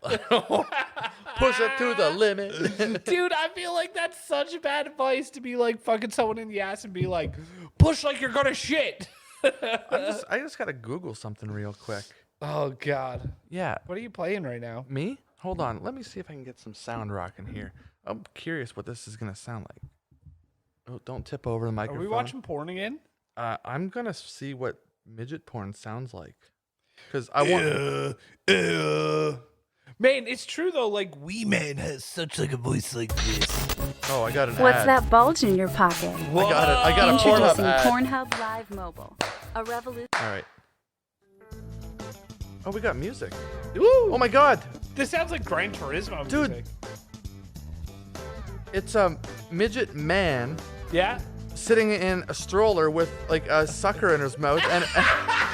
Speaker 1: Push it to the limit.
Speaker 2: Dude, I feel like that's such bad advice to be like fucking someone in the ass and be like, push like you're going to shit.
Speaker 1: I just gotta Google something real quick.
Speaker 2: Oh, God.
Speaker 1: Yeah.
Speaker 2: What are you playing right now?
Speaker 1: Me? Hold on. Let me see if I can get some sound rocking here. I'm curious what this is gonna sound like. Oh, don't tip over the
Speaker 2: Are
Speaker 1: microphone.
Speaker 2: we watching porn again?
Speaker 1: I'm gonna see what midget porn sounds like. Because I want.
Speaker 2: Man, it's true though. Like, Wee Man has such like a voice like this.
Speaker 1: Oh, I got an
Speaker 3: What's
Speaker 1: ad.
Speaker 3: that bulge in your pocket?
Speaker 1: I got a Pornhub
Speaker 3: Introducing
Speaker 1: ad.
Speaker 3: Pornhub Live Mobile, a revolution.
Speaker 1: All right. Oh, we got music. Oh my God,
Speaker 2: This sounds like Gran Turismo
Speaker 1: Dude.
Speaker 2: music.
Speaker 1: it's a midget man
Speaker 2: Yeah.
Speaker 1: sitting in a stroller with like a sucker in his mouth, and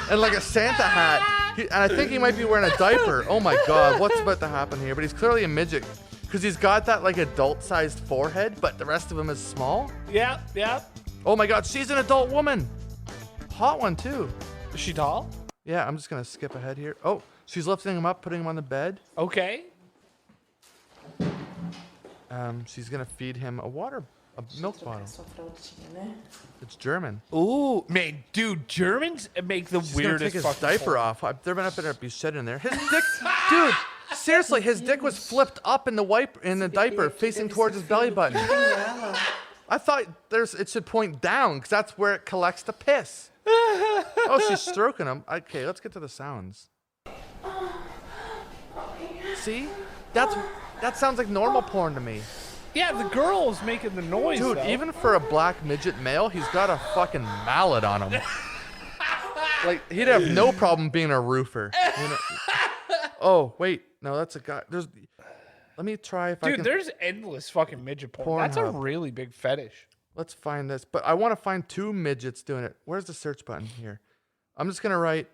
Speaker 1: and like a Santa hat. And I think he might be wearing a diaper. Oh my God, what's about to happen here? But he's clearly a midget because he's got that like adult-sized forehead, but the rest of him is small.
Speaker 2: Yeah, yeah.
Speaker 1: Oh my God, she's an adult woman. Hot one too.
Speaker 2: Is she tall?
Speaker 1: Yeah, I'm just gonna skip ahead here. Oh, she's lifting him up, putting him on the bed.
Speaker 2: Okay.
Speaker 1: She's gonna feed him a milk bottle. It's German.
Speaker 2: Ooh, man, dude, Germans make the
Speaker 1: She's gonna take
Speaker 2: weirdest
Speaker 1: his
Speaker 2: fucking
Speaker 1: diaper
Speaker 2: porn.
Speaker 1: off. There better be shit in there. His dick, dude. Seriously, his dick was flipped up in the diaper, facing towards his belly button. I thought it should point down because that's where it collects the piss. Oh, she's stroking him. Okay, let's get to the sounds. See, that sounds like normal porn to me.
Speaker 2: Yeah, the girl's making the noise,
Speaker 1: Dude,
Speaker 2: though.
Speaker 1: even for a black midget male, he's got a fucking mallet on him. Like, he'd have no problem being a roofer. You know? Oh, wait. No, that's a guy. Let me try if I can.
Speaker 2: Dude, there's endless fucking midget porn. That's a
Speaker 1: Pornhub.
Speaker 2: really big fetish.
Speaker 1: Let's find this. But I want to find 2 midgets doing it. Where's the search button here? I'm just going to write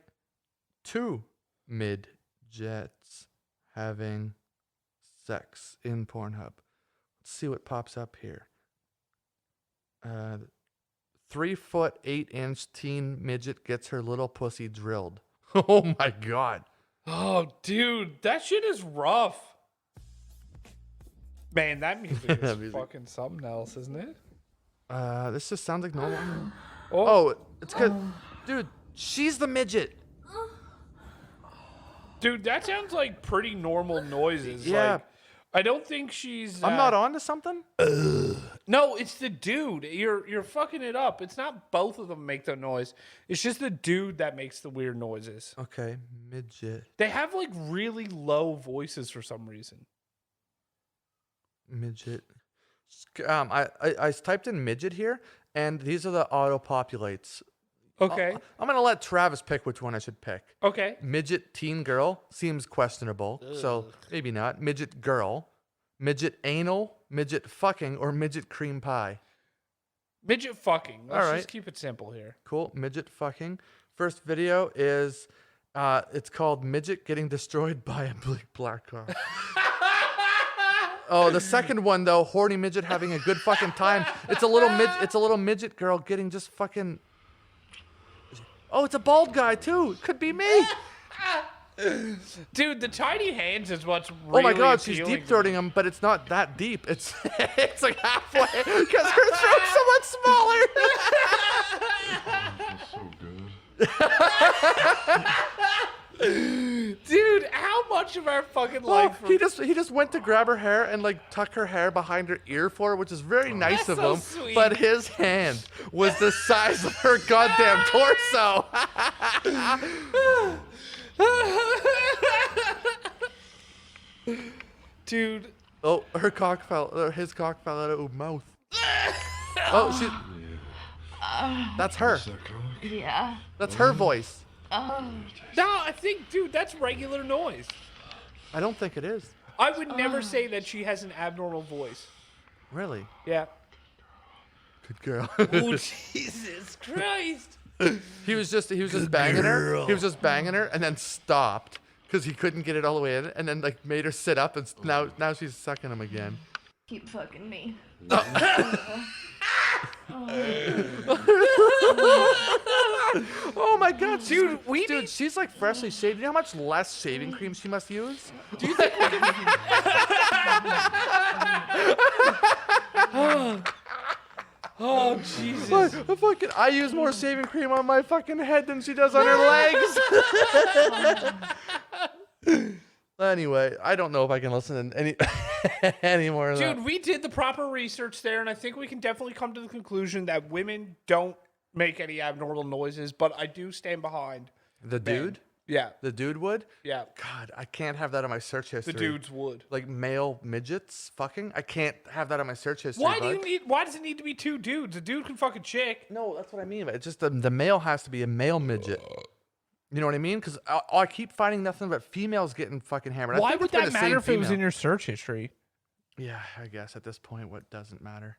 Speaker 1: 2 midgets having sex in Pornhub. Let's see what pops up here. 3 foot 8 inch teen midget gets her little pussy drilled. Oh my God.
Speaker 2: Oh, dude, that shit is rough. Man, that music is
Speaker 1: Music.
Speaker 2: fucking something else, isn't it?
Speaker 1: This just sounds like normal.
Speaker 2: Oh,
Speaker 1: Oh, it's good. Dude, she's the midget.
Speaker 2: dude, that sounds like pretty normal noises.
Speaker 1: Yeah.
Speaker 2: Like, I don't think she's.
Speaker 1: I'm not on to something?
Speaker 2: No, it's the dude. You're fucking it up. It's not both of them make the noise. It's just the dude that makes the weird noises.
Speaker 1: Okay, midget.
Speaker 2: They have like really low voices for some reason.
Speaker 1: Midget. I typed in midget here, and these are the auto populates.
Speaker 2: Okay.
Speaker 1: I'm gonna let Travis pick which one I should pick.
Speaker 2: Okay.
Speaker 1: Midget teen girl seems questionable, so maybe not. Midget girl, midget anal, midget fucking, or midget cream pie.
Speaker 2: Midget fucking. Let's
Speaker 1: All right.
Speaker 2: just keep it simple here.
Speaker 1: Cool. Midget fucking. First video is it's called midget getting destroyed by a black car. Oh, the second one though, horny midget having a good fucking time. It's a little midget girl getting just fucking. Oh, it's a bald guy too. Could be me.
Speaker 2: Dude, the tiny hands is what's really
Speaker 1: Oh my God, she's
Speaker 2: appealing
Speaker 1: deep
Speaker 2: to me.
Speaker 1: throating him, but it's not that deep. It's it's like halfway because her throat's so much smaller.
Speaker 4: That's so good.
Speaker 2: Dude, how much of our fucking
Speaker 1: Oh,
Speaker 2: life?
Speaker 1: he just went to grab her hair and like tuck her hair behind her ear for her, which is very nice
Speaker 2: That's
Speaker 1: of
Speaker 2: so
Speaker 1: him.
Speaker 2: sweet.
Speaker 1: But his hand was the size of her goddamn torso.
Speaker 2: Dude.
Speaker 1: Oh, his cock fell out of her mouth. Oh, she. That's her.
Speaker 4: Is that cock?
Speaker 5: Yeah.
Speaker 1: That's her voice.
Speaker 2: No, I think, dude, that's regular noise.
Speaker 1: I don't think it is.
Speaker 2: I would never say that she has an abnormal voice.
Speaker 1: Really?
Speaker 2: Yeah.
Speaker 1: Good girl.
Speaker 2: Oh, Jesus Christ.
Speaker 1: He was just banging her. He was just banging her and then stopped because he couldn't get it all the way in, and then like made her sit up, and now she's sucking him again.
Speaker 5: Keep fucking me.
Speaker 1: Oh my God,
Speaker 2: Dude,
Speaker 1: dude, she's like freshly shaved. You know how much less shaving cream she must use?
Speaker 2: Do you think we can... Oh, Jesus.
Speaker 1: I use more shaving cream on my fucking head than she does on her legs. Anyway, I don't know if I can listen to any any more of that.
Speaker 2: Dude, we did the proper research there, and I think we can definitely come to the conclusion that women don't make any abnormal noises, but I do stand behind.
Speaker 1: The dude?
Speaker 2: Yeah.
Speaker 1: The dude would?
Speaker 2: Yeah.
Speaker 1: God, I can't have that on my search history.
Speaker 2: The dudes would.
Speaker 1: Like male midgets fucking? I can't have that on my search history.
Speaker 2: Why
Speaker 1: bud.
Speaker 2: does it need to be 2 dudes? A dude can fuck a chick.
Speaker 1: No, that's what I mean. It's just the male has to be a male midget. You know what I mean? Because I keep finding nothing but females getting fucking hammered. I
Speaker 2: Why
Speaker 1: think
Speaker 2: would
Speaker 1: it's been
Speaker 2: that
Speaker 1: the same
Speaker 2: matter if it was
Speaker 1: female.
Speaker 2: in your search history?
Speaker 1: Yeah, I guess at this point, what doesn't matter?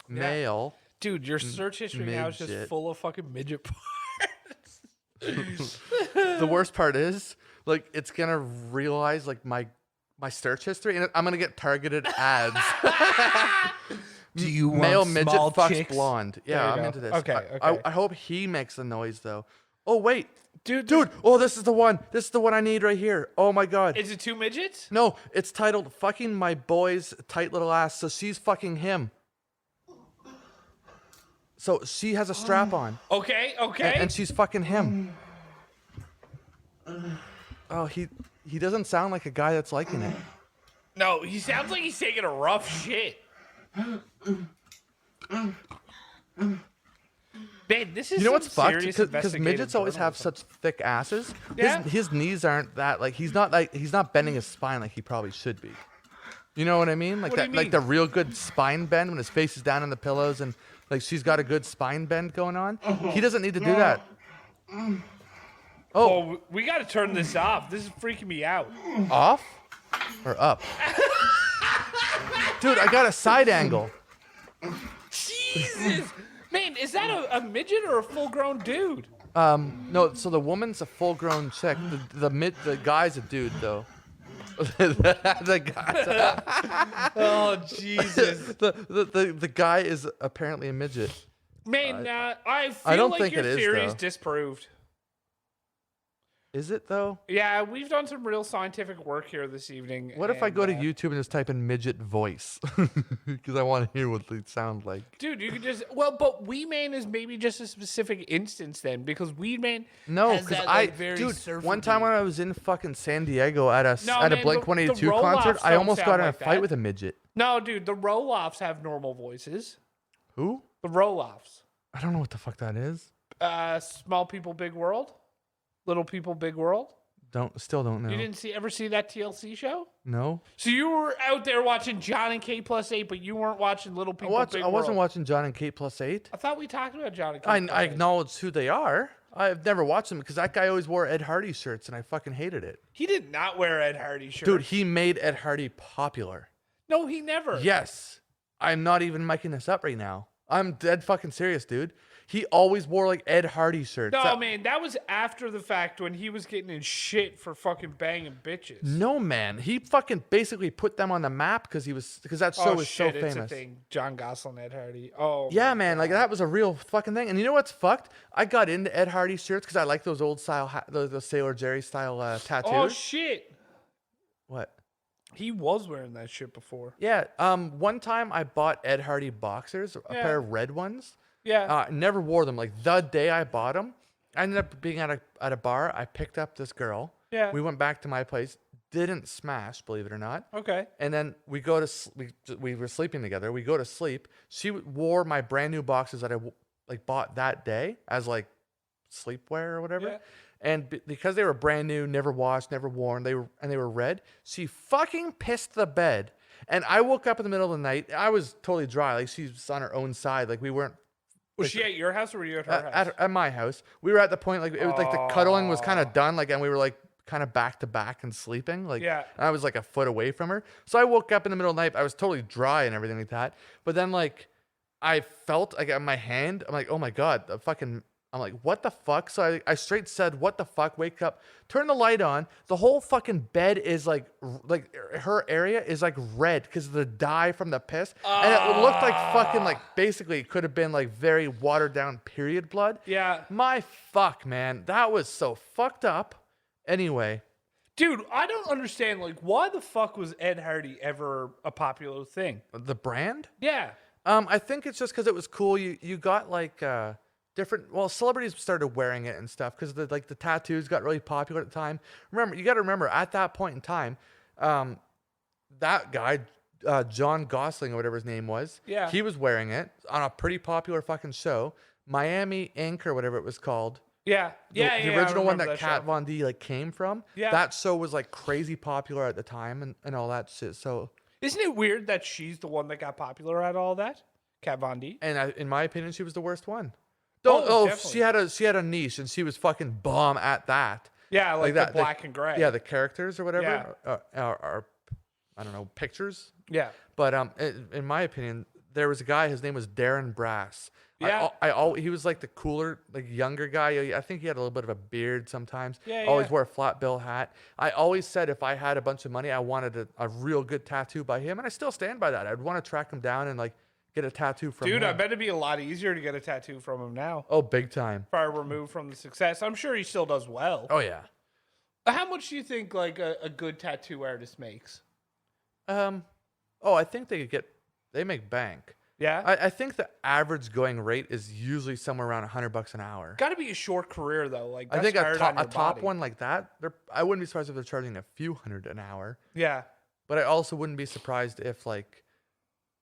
Speaker 1: Male.
Speaker 2: Dude, your search history now is just
Speaker 1: Midget.
Speaker 2: full of fucking midget parts.
Speaker 1: The worst part is, like, it's gonna realize like my search history, and I'm gonna get targeted ads.
Speaker 2: Do you
Speaker 1: Male
Speaker 2: want
Speaker 1: midget
Speaker 2: small
Speaker 1: fucks
Speaker 2: chicks?
Speaker 1: blonde.
Speaker 2: There
Speaker 1: Yeah,
Speaker 2: you
Speaker 1: I'm
Speaker 2: go.
Speaker 1: into this.
Speaker 2: Okay,
Speaker 1: I
Speaker 2: okay.
Speaker 1: hope he makes the noise though. Oh wait,
Speaker 2: Dude,
Speaker 1: dude. Oh, this is the one. This is the one I need right here. Oh my god.
Speaker 2: Is it 2 midgets?
Speaker 1: No, it's titled "Fucking My Boy's Tight Little Ass." So she's fucking him. So she has a strap on,
Speaker 2: Okay, okay.
Speaker 1: and she's fucking him. Oh, he doesn't sound like a guy that's liking it.
Speaker 2: No, he sounds like he's taking a rough shit. Man, this is
Speaker 1: You know what's
Speaker 2: some
Speaker 1: fucked?
Speaker 2: serious
Speaker 1: Because
Speaker 2: investigative
Speaker 1: midgets always have
Speaker 2: journalism.
Speaker 1: such thick asses.
Speaker 2: Yeah.
Speaker 1: His knees aren't that like he's not bending his spine like he probably should be. You know what I mean? Like
Speaker 2: What do you
Speaker 1: that, like
Speaker 2: mean?
Speaker 1: the real good spine bend when his face is down in the pillows and like she's got a good spine bend going on. He doesn't need to do that.
Speaker 2: Oh, we got to turn this off. This is freaking me out.
Speaker 1: Off or up? Dude, I got a side angle.
Speaker 2: Jesus. Man, is that a midget or a full-grown dude?
Speaker 1: No, so the woman's a full-grown chick. The guy's a dude though. the guy's
Speaker 2: Oh, Jesus.
Speaker 1: the guy is apparently a midget.
Speaker 2: Man, I feel
Speaker 1: don't
Speaker 2: like
Speaker 1: think
Speaker 2: your
Speaker 1: it is,
Speaker 2: theory is
Speaker 1: though.
Speaker 2: disproved.
Speaker 1: Is it though?
Speaker 2: Yeah, we've done some real scientific work here this evening.
Speaker 1: What if I
Speaker 2: and,
Speaker 1: go to YouTube and just type in midget voice? Because I want to hear what they sound like.
Speaker 2: Dude, you could just but Wee Man is maybe just a specific instance then, because Wee Man
Speaker 1: No,
Speaker 2: has
Speaker 1: because
Speaker 2: that,
Speaker 1: I,
Speaker 2: like, very
Speaker 1: dude,
Speaker 2: surfer
Speaker 1: one time
Speaker 2: beat.
Speaker 1: when I was in fucking San Diego at a
Speaker 2: No,
Speaker 1: at a
Speaker 2: man,
Speaker 1: Blink
Speaker 2: the
Speaker 1: 182
Speaker 2: roll-offs
Speaker 1: concert, I
Speaker 2: don't
Speaker 1: almost
Speaker 2: sound
Speaker 1: got in a
Speaker 2: like
Speaker 1: fight
Speaker 2: that.
Speaker 1: with a midget.
Speaker 2: No, dude, the roll-offs have normal voices.
Speaker 1: Who?
Speaker 2: The roll-offs.
Speaker 1: I don't know what the fuck that is.
Speaker 2: Small people, big world. Little people, big world.
Speaker 1: Still don't know.
Speaker 2: You didn't ever see that TLC show?
Speaker 1: No.
Speaker 2: So you were out there watching John and K+8, but you weren't watching Little People, Big
Speaker 1: I wasn't
Speaker 2: World.
Speaker 1: watching John and Kate plus 8.
Speaker 2: I thought we talked about John and K+8.
Speaker 1: I acknowledge who they are. I've never watched them because that guy always wore Ed Hardy shirts and I fucking hated it.
Speaker 2: He did not wear Ed Hardy shirt.
Speaker 1: Dude, he made Ed Hardy popular.
Speaker 2: No, he never.
Speaker 1: Yes. I'm not even making this up right now. I'm dead fucking serious, dude. He always wore like Ed Hardy shirts.
Speaker 2: No, man, that was after the fact when he was getting in shit for fucking banging bitches.
Speaker 1: No, man. He fucking basically put them on the map because that show was
Speaker 2: shit,
Speaker 1: so
Speaker 2: it's
Speaker 1: famous.
Speaker 2: a thing. John Gosselin, Ed Hardy. Oh,
Speaker 1: Yeah,
Speaker 2: my
Speaker 1: man. Like
Speaker 2: God.
Speaker 1: that was a real fucking thing. And you know what's fucked? I got into Ed Hardy shirts because I like those old style, the Sailor Jerry style tattoos.
Speaker 2: Oh shit,
Speaker 1: What?
Speaker 2: he was wearing that shit before.
Speaker 1: Yeah. One time I bought Ed Hardy boxers, a
Speaker 2: Yeah.
Speaker 1: pair of red ones.
Speaker 2: Yeah.
Speaker 1: Never wore them. Like the day I bought them, I ended up being at a bar. I picked up this girl.
Speaker 2: Yeah.
Speaker 1: We went back to my place. Didn't smash, believe it or not.
Speaker 2: Okay.
Speaker 1: And then we go to we were sleeping together. We go to sleep. She wore my brand new boxes that I like bought that day as like sleepwear or whatever.
Speaker 2: Yeah.
Speaker 1: And because they were brand new, never washed, never worn, they were red. She fucking pissed the bed. And I woke up in the middle of the night. I was totally dry. Like she's on her own side. Like we weren't.
Speaker 2: Was she at your house or were you at her house?
Speaker 1: At my house. We were at the point like it was like the cuddling was kind of done, like, and we were like kind of back to back and sleeping, like,
Speaker 2: Yeah.
Speaker 1: and I was like a foot away from her. So I woke up in the middle of the night. I was totally dry and everything like that. But then like I felt like on my hand, I'm like, oh my god, I'm like, what the fuck? So I straight said, what the fuck? Wake up, turn the light on. The whole fucking bed is like her area is like red because of the dye from the piss. And it looked like fucking like basically it could have been like very watered down period blood.
Speaker 2: Yeah.
Speaker 1: My fuck, man. That was so fucked up. Anyway.
Speaker 2: Dude, I don't understand. Like, why the fuck was Ed Hardy ever a popular thing?
Speaker 1: The brand?
Speaker 2: Yeah.
Speaker 1: I think it's just because it was cool. You got like celebrities started wearing it and stuff because the tattoos got really popular at the time. You got to remember at that point in time, that guy, John Gosling or whatever his name was,
Speaker 2: Yeah.
Speaker 1: he was wearing it on a pretty popular fucking show, Miami Ink or whatever it was called.
Speaker 2: Yeah.
Speaker 1: The original one that
Speaker 2: show.
Speaker 1: Kat Von D like came from.
Speaker 2: Yeah.
Speaker 1: That show was like crazy popular at the time and all that shit. So,
Speaker 2: Isn't it weird that she's the one that got popular at all that? Kat Von D?
Speaker 1: and in my opinion, she was the worst one.
Speaker 2: Oh,
Speaker 1: She had a niche and she was fucking bomb at that.
Speaker 2: Yeah, like
Speaker 1: that,
Speaker 2: the black and gray.
Speaker 1: Yeah, the characters or whatever are I don't know, pictures.
Speaker 2: Yeah.
Speaker 1: But in my opinion, there was a guy. His name was Darren Brass.
Speaker 2: Yeah.
Speaker 1: He was like the cooler, like younger guy. I think he had a little bit of a beard sometimes.
Speaker 2: Yeah,
Speaker 1: Always
Speaker 2: yeah.
Speaker 1: wore a flat bill hat. I always said if I had a bunch of money, I wanted a real good tattoo by him, and I still stand by that. I'd want to track him down and like get a tattoo from
Speaker 2: Dude,
Speaker 1: him.
Speaker 2: I bet it'd be a lot easier to get a tattoo from him now.
Speaker 1: Oh, big time.
Speaker 2: Far removed from the success. I'm sure he still does well.
Speaker 1: Oh yeah.
Speaker 2: How much do you think like a good tattoo artist makes?
Speaker 1: I think they make bank.
Speaker 2: Yeah.
Speaker 1: I think the average going rate is usually somewhere around $100 an hour.
Speaker 2: Got to be a short career though. Like
Speaker 1: I
Speaker 2: that's
Speaker 1: think a
Speaker 2: hard
Speaker 1: top,
Speaker 2: on your
Speaker 1: a top
Speaker 2: body.
Speaker 1: one like that, I wouldn't be surprised if they're charging a few hundred an hour.
Speaker 2: Yeah.
Speaker 1: But I also wouldn't be surprised if like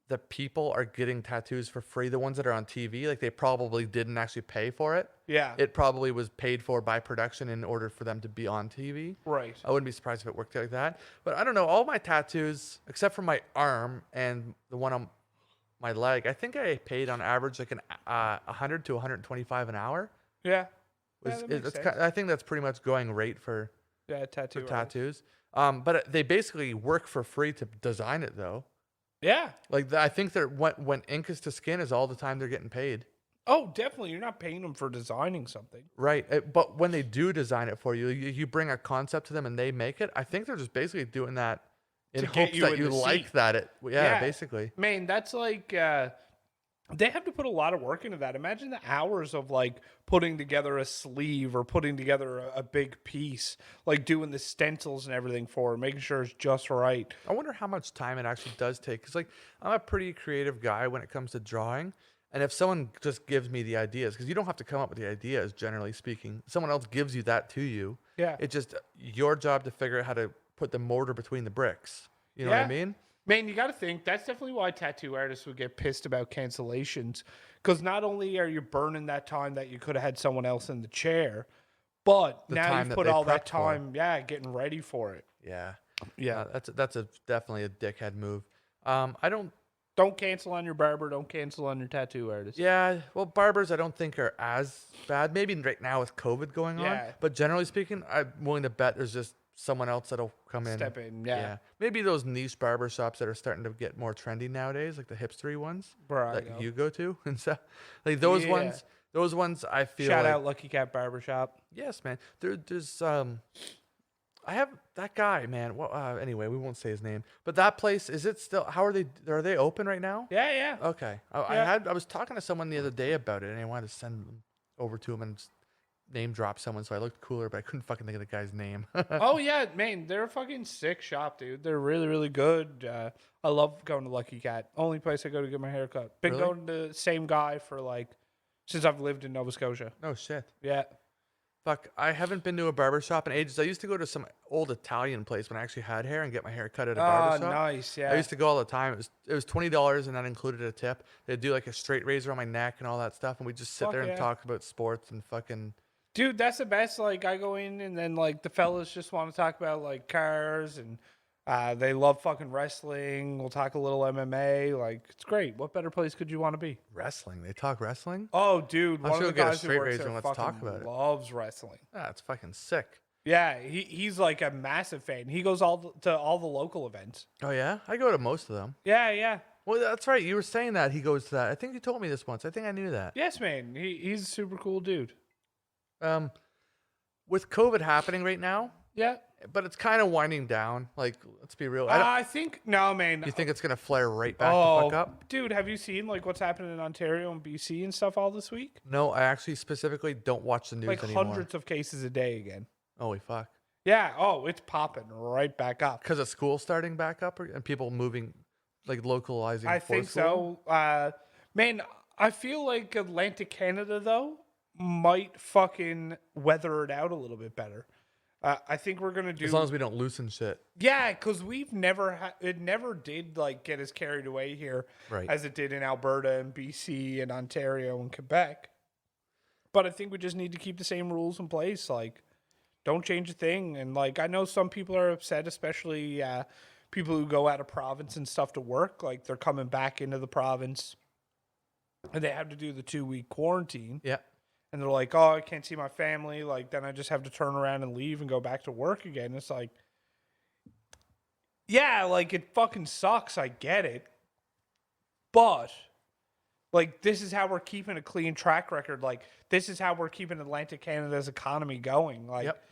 Speaker 1: the people are getting tattoos for free. The ones that are on TV, like they probably didn't actually pay for it.
Speaker 2: Yeah.
Speaker 1: It probably was paid for by production in order for them to be on TV.
Speaker 2: Right.
Speaker 1: I wouldn't be surprised if it worked like that. But I don't know. All my tattoos, except for my arm and the one on my leg, I think I paid on average like 100 to 125 an hour.
Speaker 2: Yeah.
Speaker 1: I think that's pretty much going rate for
Speaker 2: Tattoo.
Speaker 1: tattoos. But they basically work for free to design it though.
Speaker 2: Yeah.
Speaker 1: Like I think they're when ink is to skin is all the time they're getting paid.
Speaker 2: Oh, definitely. You're not paying them for designing something.
Speaker 1: Right. But when they do design it for you, you bring a concept to them and they make it. I think they're just basically doing that in
Speaker 2: To get
Speaker 1: hopes
Speaker 2: you
Speaker 1: that
Speaker 2: in
Speaker 1: you
Speaker 2: the
Speaker 1: like
Speaker 2: seat.
Speaker 1: that.
Speaker 2: Yeah.
Speaker 1: Basically.
Speaker 2: Man, that's like they have to put a lot of work into that. Imagine the hours of like putting together a sleeve or putting together a big piece, like doing the stencils and everything for it, making sure it's just right.
Speaker 1: I wonder how much time it actually does take. Because, like, I'm a pretty creative guy when it comes to drawing. And if someone just gives me the ideas, because you don't have to come up with the ideas, generally speaking, someone else gives you that to you.
Speaker 2: Yeah.
Speaker 1: It's just your job to figure out how to put the mortar between the bricks. You know what I
Speaker 2: Yeah.
Speaker 1: mean?
Speaker 2: Man, you got to think that's definitely why tattoo artists would get pissed about cancellations. Because not only are you burning that time that you could have had someone else in the chair, but
Speaker 1: The
Speaker 2: now
Speaker 1: time
Speaker 2: you've
Speaker 1: that
Speaker 2: put
Speaker 1: they
Speaker 2: all that
Speaker 1: prepped for.
Speaker 2: time, getting ready for it.
Speaker 1: Yeah.
Speaker 2: Yeah.
Speaker 1: That's definitely a dickhead move.
Speaker 2: Don't cancel on your barber. Don't cancel on your tattoo artist.
Speaker 1: Yeah, well, barbers I don't think are as bad. Maybe right now with COVID going on.
Speaker 2: Yeah.
Speaker 1: But generally speaking, I'm willing to bet there's just someone else that'll come in.
Speaker 2: Step in, yeah.
Speaker 1: Maybe those niche barber shops that are starting to get more trendy nowadays, like the hipstery ones
Speaker 2: Bro, I
Speaker 1: that
Speaker 2: know.
Speaker 1: you go to and stuff. Like those
Speaker 2: Yeah.
Speaker 1: ones. Those ones I feel
Speaker 2: Shout
Speaker 1: like,
Speaker 2: out Lucky Cat Barbershop.
Speaker 1: yes, man. There's I have that guy, man. Well, anyway, we won't say his name. But that place, is it still? How are they? Are they open right now?
Speaker 2: Yeah, yeah.
Speaker 1: Okay.
Speaker 2: Yeah.
Speaker 1: I was talking to someone the other day about it, and I wanted to send them over to him and just name drop someone, so I looked cooler, but I couldn't fucking think of the guy's name.
Speaker 2: Oh yeah, man, they're a fucking sick shop, dude. They're really, really good. I love going to Lucky Cat. Only place I go to get my hair cut. Been
Speaker 1: Really?
Speaker 2: going to the same guy for like since I've lived in Nova Scotia.
Speaker 1: Oh shit.
Speaker 2: Yeah.
Speaker 1: Fuck, I haven't been to a barber shop in ages. I used to go to some old Italian place when I actually had hair and get my hair cut at a barber
Speaker 2: Oh,
Speaker 1: shop.
Speaker 2: nice. Yeah.
Speaker 1: I used to go all the time. It was $20 and that included a tip. They'd do like a straight razor on my neck and all that stuff, and we'd just sit
Speaker 2: Fuck
Speaker 1: there and
Speaker 2: yeah.
Speaker 1: talk about sports and fucking.
Speaker 2: Dude, that's the best. Like, I go in and then, like, the fellas just want to talk about, like, cars and they love fucking wrestling. We'll talk a little MMA. Like, it's great. What better place could you want to be?
Speaker 1: Wrestling. They talk wrestling?
Speaker 2: Oh, dude.
Speaker 1: I'll
Speaker 2: One of
Speaker 1: still
Speaker 2: the
Speaker 1: get a
Speaker 2: guys who
Speaker 1: straight
Speaker 2: works
Speaker 1: razor
Speaker 2: there
Speaker 1: and let's talk
Speaker 2: fucking
Speaker 1: about it.
Speaker 2: loves wrestling.
Speaker 1: Ah, it's fucking sick.
Speaker 2: Yeah, he's, like, a massive fan. He goes to all the local events.
Speaker 1: Oh, yeah? I go to most of them.
Speaker 2: Yeah, yeah.
Speaker 1: Well, that's right. You were saying that he goes to that. I think you told me this once. I think I knew that.
Speaker 2: Yes, man. He's a super cool dude.
Speaker 1: With COVID happening right now,
Speaker 2: Yeah.
Speaker 1: but it's kind of winding down. Like, let's be real.
Speaker 2: I think, no, man.
Speaker 1: You think it's gonna flare right back the fuck up?
Speaker 2: Dude, have you seen, like, what's happening in Ontario and BC and stuff all this week?
Speaker 1: No, I actually specifically don't watch the news
Speaker 2: Like,
Speaker 1: anymore.
Speaker 2: hundreds of cases a day again.
Speaker 1: Holy fuck!
Speaker 2: Yeah. Oh, it's popping right back up.
Speaker 1: Because of school starting back up and people moving, like localizing.
Speaker 2: I
Speaker 1: for
Speaker 2: think
Speaker 1: school?
Speaker 2: so. Man, I feel like Atlantic Canada, though, might fucking weather it out a little bit better. I think we're gonna do.
Speaker 1: As long as we don't loosen shit.
Speaker 2: Yeah, because we've never it never did like get as carried away here
Speaker 1: Right.
Speaker 2: as it did in Alberta and BC and Ontario and Quebec. But I think we just need to keep the same rules in place. Like, don't change a thing. And like, I know some people are upset, especially people who go out of province and stuff to work. Like, they're coming back into the province and they have to do the 2-week quarantine.
Speaker 1: Yeah.
Speaker 2: And they're like, oh, I can't see my family. Like, then I just have to turn around and leave and go back to work again. It's like, yeah, like, it fucking sucks. I get it. But like, this is how we're keeping a clean track record. Like, this is how we're keeping Atlantic Canada's economy going. Like,
Speaker 1: Yep.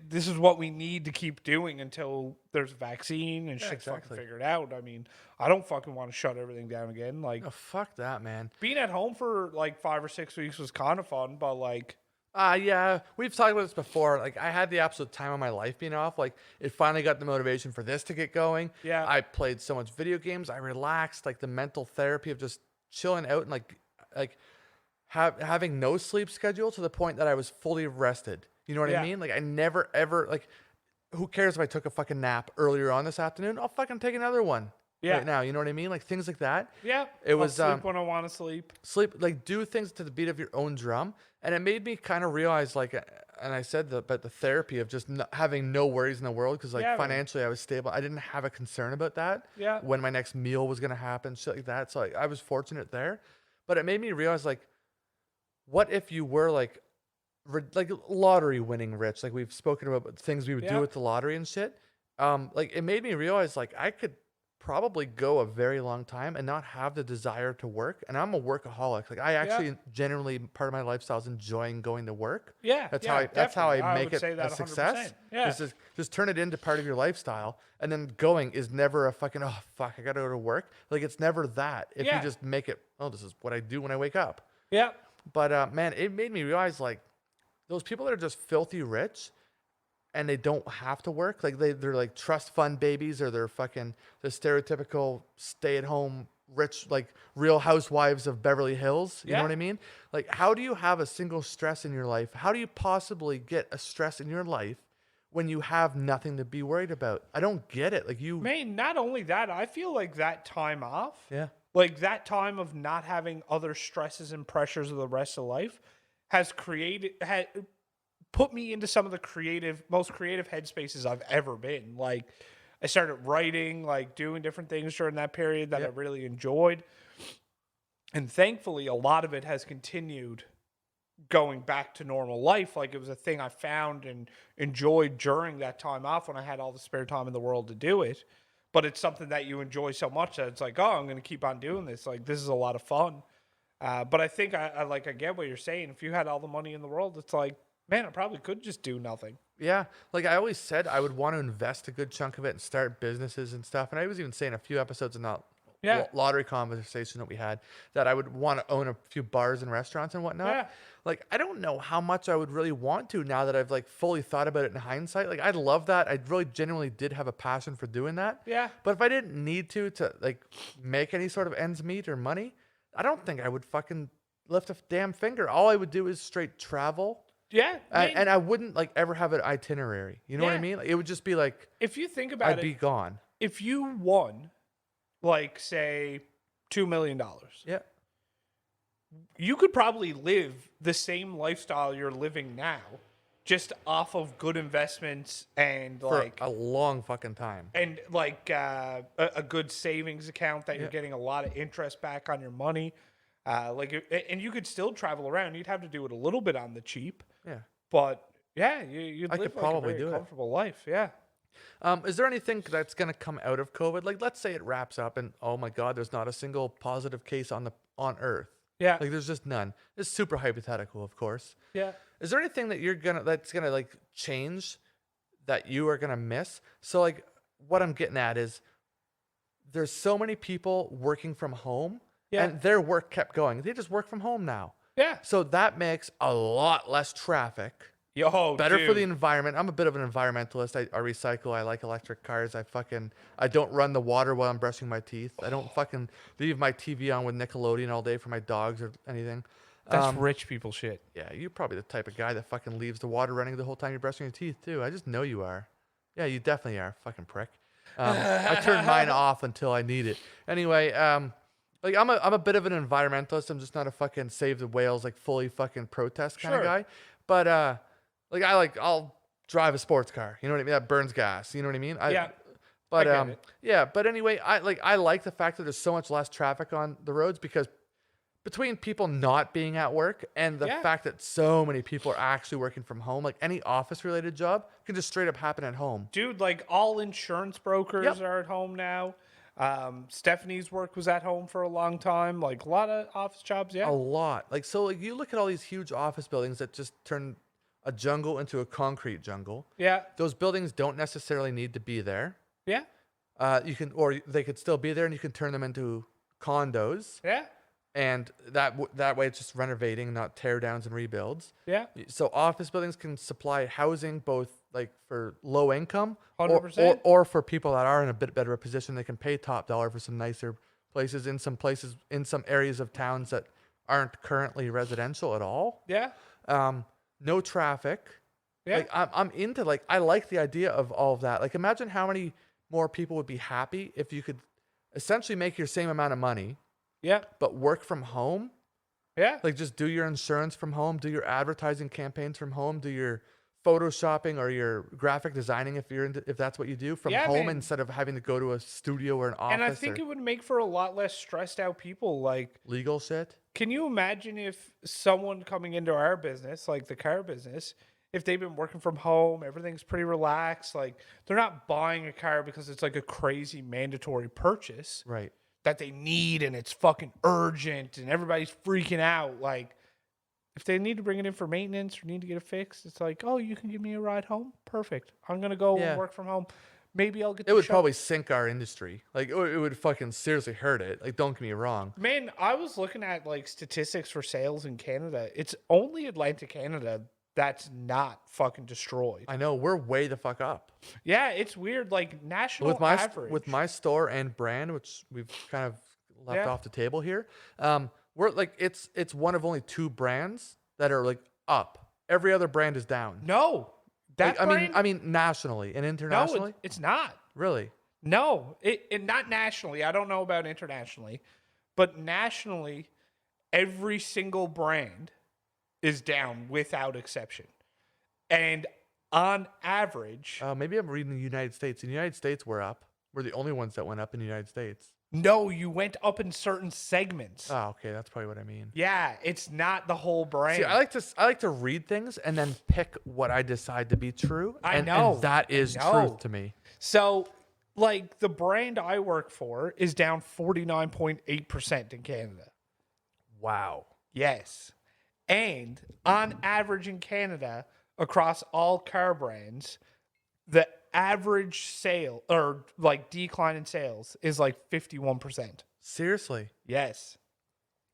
Speaker 2: This is what we need to keep doing until there's a vaccine and shit's
Speaker 1: exactly.
Speaker 2: fucking figured out. I mean, I don't fucking want to shut everything down again. Like,
Speaker 1: Oh, fuck that, man.
Speaker 2: being at home for like 5 or 6 weeks was kind of fun, but like,
Speaker 1: Yeah, we've talked about this before. Like, I had the absolute time of my life being off. Like, it finally got the motivation for this to get going.
Speaker 2: Yeah.
Speaker 1: I played so much video games. I relaxed. Like, the mental therapy of just chilling out and like having no sleep schedule to the point that I was fully rested. You know what
Speaker 2: Yeah.
Speaker 1: I mean? Like, I never ever like. Who cares if I took a fucking nap earlier on this afternoon? I'll fucking take another one.
Speaker 2: Yeah.
Speaker 1: Right now, you know what I mean? Like things like that.
Speaker 2: yeah,
Speaker 1: It was,
Speaker 2: I'll sleep when I want to sleep.
Speaker 1: Sleep, like do things to the beat of your own drum, and it made me kind of realize, like, and I said about the therapy of just having no worries in the world, because like
Speaker 2: Yeah, man.
Speaker 1: financially I was stable. I didn't have a concern about that.
Speaker 2: Yeah.
Speaker 1: When my next meal was gonna happen, shit like that. So like, I was fortunate there, but it made me realize, like, what if you were like lottery winning rich? Like we've spoken about things we would
Speaker 2: Yeah.
Speaker 1: do with the lottery and shit. Like it made me realize, like, I could probably go a very long time and not have the desire to work. And I'm a workaholic. Like, I actually generally, part of my lifestyle is enjoying going to work.
Speaker 2: Yeah,
Speaker 1: That's
Speaker 2: yeah,
Speaker 1: how I
Speaker 2: definitely.
Speaker 1: make
Speaker 2: would
Speaker 1: it
Speaker 2: say that
Speaker 1: a success.
Speaker 2: 100%. Yeah.
Speaker 1: Is just turn it into part of your lifestyle, and then going is never a fucking, oh fuck, I gotta go to work. Like, it's never that. If
Speaker 2: Yeah.
Speaker 1: you just make it, oh, this is what I do when I wake up.
Speaker 2: Yeah.
Speaker 1: But man, it made me realize, like, those people that are just filthy rich and they don't have to work, like they're like trust fund babies, or they're fucking the stereotypical stay-at-home rich, like Real Housewives of Beverly Hills. You know
Speaker 2: Yeah.
Speaker 1: what I mean? Like, how do you have a single stress in your life? How do you possibly get a stress in your life when you have nothing to be worried about? I don't get it. Like, you,
Speaker 2: Man, not only that, I feel like that time off,
Speaker 1: yeah,
Speaker 2: like that time of not having other stresses and pressures of the rest of life has put me into some of the most creative headspaces I've ever been. Like, I started writing, like doing different things during that period that I really enjoyed. And thankfully, a lot of it has continued going back to normal life. Like, it was a thing I found and enjoyed during that time off when I had all the spare time in the world to do it. But it's something that you enjoy so much that it's like, oh, I'm going to keep on doing this. Like, this is a lot of fun. But I think I get what you're saying. If you had all the money in the world, it's like, man, I probably could just do nothing.
Speaker 1: yeah. Like, I always said I would want to invest a good chunk of it and start businesses and stuff. And I was even saying a few episodes in that lottery conversation that we had, that I would want to own a few bars and restaurants and whatnot.
Speaker 2: Yeah.
Speaker 1: Like, I don't know how much I would really want to, now that I've like fully thought about it in hindsight. Like, I love that. I really genuinely did have a passion for doing that.
Speaker 2: Yeah.
Speaker 1: But if I didn't need to like make any sort of ends meet or money, I don't think I would fucking lift a damn finger. All I would do is straight travel.
Speaker 2: Yeah.
Speaker 1: And I wouldn't like ever have an itinerary. You know what I
Speaker 2: Yeah.
Speaker 1: mean? Like, it would just be like,
Speaker 2: if you think about
Speaker 1: I'd
Speaker 2: it,
Speaker 1: be gone.
Speaker 2: if you won, like, say, $2 million,
Speaker 1: Yeah.
Speaker 2: you could probably live the same lifestyle you're living now, just off of good investments and
Speaker 1: For
Speaker 2: like
Speaker 1: a long fucking time.
Speaker 2: and like a good savings account that you're getting a lot of interest back on your money. And you could still travel around. You'd have to do it a little bit on the cheap,
Speaker 1: Yeah.
Speaker 2: but yeah, you'd
Speaker 1: I
Speaker 2: live
Speaker 1: could
Speaker 2: like
Speaker 1: probably
Speaker 2: a
Speaker 1: do
Speaker 2: very
Speaker 1: it.
Speaker 2: comfortable life. Yeah.
Speaker 1: Is there anything that's going to come out of COVID? Like, let's say it wraps up and, oh my God, there's not a single positive case on Earth.
Speaker 2: Yeah.
Speaker 1: Like, there's just none. It's super hypothetical, of course.
Speaker 2: Yeah.
Speaker 1: Is there anything that that's gonna like change, that you are gonna miss? So like, what I'm getting at is, there's so many people working from home, and their work kept going. They just work from home now.
Speaker 2: Yeah.
Speaker 1: So that makes a lot less traffic.
Speaker 2: Yo,
Speaker 1: Better for the
Speaker 2: dude.
Speaker 1: environment. I'm a bit of an environmentalist. I recycle. I like electric cars. I don't run the water while I'm brushing my teeth. I don't fucking leave my TV on with Nickelodeon all day for my dogs or anything.
Speaker 2: That's rich people shit.
Speaker 1: Yeah, you're probably the type of guy that fucking leaves the water running the whole time you're brushing your teeth too. I just know you are. Yeah, you definitely are, fucking prick. I turn mine off until I need it. Anyway, like I'm a bit of an environmentalist. I'm just not a fucking save the whales, like fully fucking protest kind of
Speaker 2: Sure.
Speaker 1: guy. But I'll drive a sports car. You know what I mean? That burns gas. You know what I mean?
Speaker 2: Yeah.
Speaker 1: But
Speaker 2: I get it.
Speaker 1: yeah. But anyway, I like the fact that there's so much less traffic on the roads, because between people not being at work and the
Speaker 2: Yeah.
Speaker 1: fact that so many people are actually working from home, like any office related job can just straight up happen at home.
Speaker 2: Dude, like all insurance brokers
Speaker 1: Yep.
Speaker 2: are at home now. Stephanie's work was at home for a long time. Like a lot of office jobs. Yeah.
Speaker 1: A lot. Like, so like, you look at all these huge office buildings that just turn a jungle into a concrete jungle.
Speaker 2: Yeah.
Speaker 1: Those buildings don't necessarily need to be there.
Speaker 2: Yeah.
Speaker 1: You can, or they could still be there, and you can turn them into condos.
Speaker 2: Yeah.
Speaker 1: And that way it's just renovating, not tear downs and rebuilds.
Speaker 2: Yeah.
Speaker 1: So office buildings can supply housing both like for low income
Speaker 2: 100%.
Speaker 1: or for people that are in a bit better a position. They can pay top dollar for some nicer places in some areas of towns that aren't currently residential at all.
Speaker 2: Yeah.
Speaker 1: No traffic.
Speaker 2: Yeah.
Speaker 1: Like I'm into, like, I like the idea of all of that. Like, imagine how many more people would be happy if you could essentially make your same amount of money,
Speaker 2: Yeah.
Speaker 1: but work from home.
Speaker 2: Yeah.
Speaker 1: Like, just do your insurance from home, do your advertising campaigns from home, do your photoshopping or your graphic designing if that's what you do from
Speaker 2: Yeah,
Speaker 1: home,
Speaker 2: man.
Speaker 1: instead of having to go to a studio or an office
Speaker 2: And I think
Speaker 1: or
Speaker 2: it would make for a lot less stressed out people. Like,
Speaker 1: legal shit.
Speaker 2: can you imagine if someone coming into our business, like the car business, if they've been working from home, everything's pretty relaxed, like they're not buying a car because it's like a crazy mandatory purchase
Speaker 1: Right.
Speaker 2: that they need and it's fucking urgent and everybody's freaking out. Like, if they need to bring it in for maintenance or need to get it fixed, it's like, oh, you can give me a ride home? Perfect. I'm going to go
Speaker 1: Yeah.
Speaker 2: and work from home. Maybe I'll get
Speaker 1: It
Speaker 2: the
Speaker 1: would
Speaker 2: show.
Speaker 1: probably sink our industry. Like, it would fucking seriously hurt it. Like, don't get me wrong.
Speaker 2: Man, I was looking at like statistics for sales in Canada. It's only Atlantic Canada that's not fucking destroyed.
Speaker 1: I know we're way the fuck up
Speaker 2: Yeah, it's weird. Like national
Speaker 1: with my
Speaker 2: average.
Speaker 1: with my store and brand, which we've kind of left
Speaker 2: Yeah.
Speaker 1: off the table here. We're like, it's one of only 2 brands that are like up. Every other brand is down.
Speaker 2: No, that
Speaker 1: Like,
Speaker 2: brand,
Speaker 1: I mean nationally and
Speaker 2: no,
Speaker 1: internationally.
Speaker 2: it's not.
Speaker 1: Really?
Speaker 2: No, it not nationally. I don't know about internationally, but nationally, every single brand is down without exception. And on average,
Speaker 1: Maybe I'm reading the United States. In the United States, we're up. We're the only ones that went up in the United States.
Speaker 2: no, you went up in certain segments.
Speaker 1: Oh, okay, that's probably what I mean.
Speaker 2: Yeah, it's not the whole brand.
Speaker 1: See, I like to read things and then pick what I decide to be true.
Speaker 2: I
Speaker 1: and
Speaker 2: know.
Speaker 1: that is
Speaker 2: I know.
Speaker 1: truth to me.
Speaker 2: So, like, the brand I work for is down 49.8% in Canada.
Speaker 1: Wow.
Speaker 2: Yes. And on average in Canada, across all car brands, the average sale or like decline in sales is like 51%.
Speaker 1: Seriously.
Speaker 2: Yes.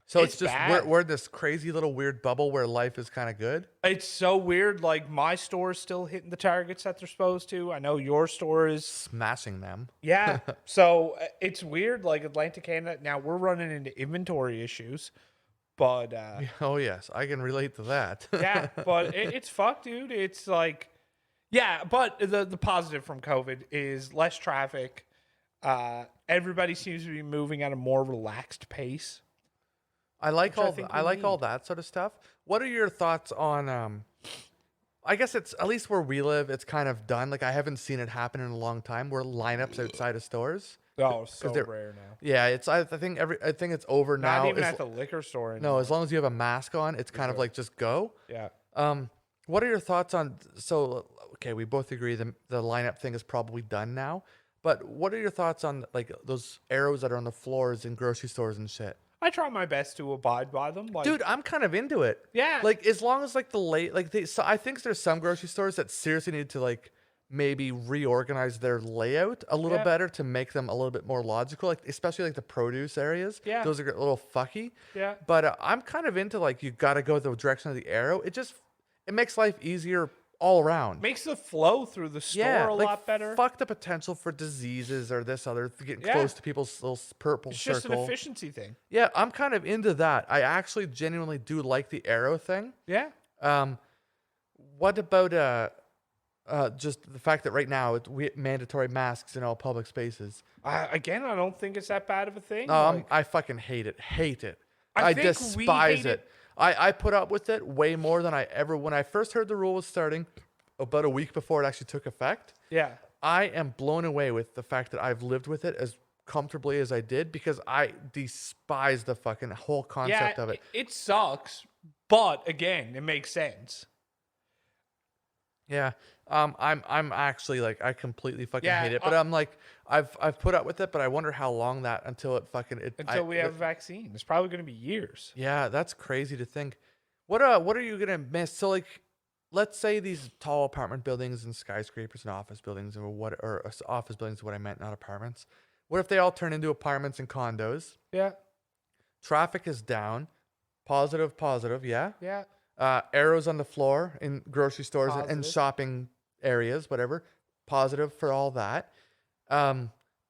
Speaker 1: So
Speaker 2: It's
Speaker 1: it's just
Speaker 2: bad.
Speaker 1: we're in this crazy little weird bubble where life is kind of good.
Speaker 2: It's so weird. Like, my store's still hitting the targets that they're supposed to. I know your store is.
Speaker 1: Smashing them.
Speaker 2: Yeah. So it's weird. Like, Atlantic Canada, now we're running into inventory issues. But
Speaker 1: Oh yes, I can relate to that.
Speaker 2: yeah, but it's fucked, dude. It's like, yeah, but the positive from COVID is less traffic. Everybody seems to be moving at a more relaxed pace.
Speaker 1: I like
Speaker 2: Which I
Speaker 1: all
Speaker 2: think
Speaker 1: I
Speaker 2: we
Speaker 1: like all
Speaker 2: need.
Speaker 1: that sort of stuff. What are your thoughts on I guess it's at least where we live, it's kind of done. Like, I haven't seen it happen in a long time where lineups outside of stores.
Speaker 2: Oh, so
Speaker 1: they're-
Speaker 2: rare now.
Speaker 1: Yeah, I think it's over
Speaker 2: Not
Speaker 1: now.
Speaker 2: even
Speaker 1: As-
Speaker 2: at the liquor store
Speaker 1: no,
Speaker 2: anymore.
Speaker 1: as long as you have a mask on, it's kind of like just go.
Speaker 2: Yeah.
Speaker 1: What are your thoughts on? So, okay, we both agree the lineup thing is probably done now. But what are your thoughts on like those arrows that are on the floors in grocery stores and shit?
Speaker 2: I try my best to abide by them. Like,
Speaker 1: Dude, I'm kind of into it.
Speaker 2: Yeah.
Speaker 1: Like, as long as like so I think there's some grocery stores that seriously need to like maybe reorganize their layout a little
Speaker 2: Yeah.
Speaker 1: better to make them a little bit more logical, like especially like the produce areas.
Speaker 2: Yeah.
Speaker 1: Those are a little fucky.
Speaker 2: Yeah.
Speaker 1: But I'm kind of into like, you got to go the direction of the arrow. It makes life easier all around.
Speaker 2: makes the flow through the store a
Speaker 1: like,
Speaker 2: lot better.
Speaker 1: Fuck the potential for diseases or this other getting
Speaker 2: Yeah.
Speaker 1: close to people's little purple
Speaker 2: It's
Speaker 1: circle.
Speaker 2: just an efficiency thing.
Speaker 1: Yeah, I'm kind of into that. I actually genuinely do like the arrow thing.
Speaker 2: Yeah.
Speaker 1: What about just the fact that right now mandatory masks in all public spaces?
Speaker 2: Again, I don't think it's that bad of a thing.
Speaker 1: I fucking hate it. Hate it.
Speaker 2: I
Speaker 1: I
Speaker 2: think we
Speaker 1: despise
Speaker 2: hate
Speaker 1: it.
Speaker 2: it-
Speaker 1: I put up with it way more than I ever when I first heard the rule was starting about a week before it actually took effect.
Speaker 2: yeah.
Speaker 1: I am blown away with the fact that I've lived with it as comfortably as I did because I despise the fucking whole concept of it.
Speaker 2: It sucks, but again, it makes sense.
Speaker 1: Yeah. I'm actually like I completely fucking
Speaker 2: Yeah,
Speaker 1: hate it, but I'm like I've put up with it, but I wonder how long that until it fucking
Speaker 2: Until we have a vaccine. It's probably going to be years.
Speaker 1: Yeah, that's crazy to think. What are you gonna miss? So like, let's say these tall apartment buildings and skyscrapers and office buildings office buildings is what I meant, not apartments. What if they all turn into apartments and condos?
Speaker 2: Yeah.
Speaker 1: Traffic is down. Positive, positive, yeah.
Speaker 2: Yeah.
Speaker 1: Arrows on the floor in grocery stores and
Speaker 2: Positive.
Speaker 1: shopping areas, whatever. Positive for all that.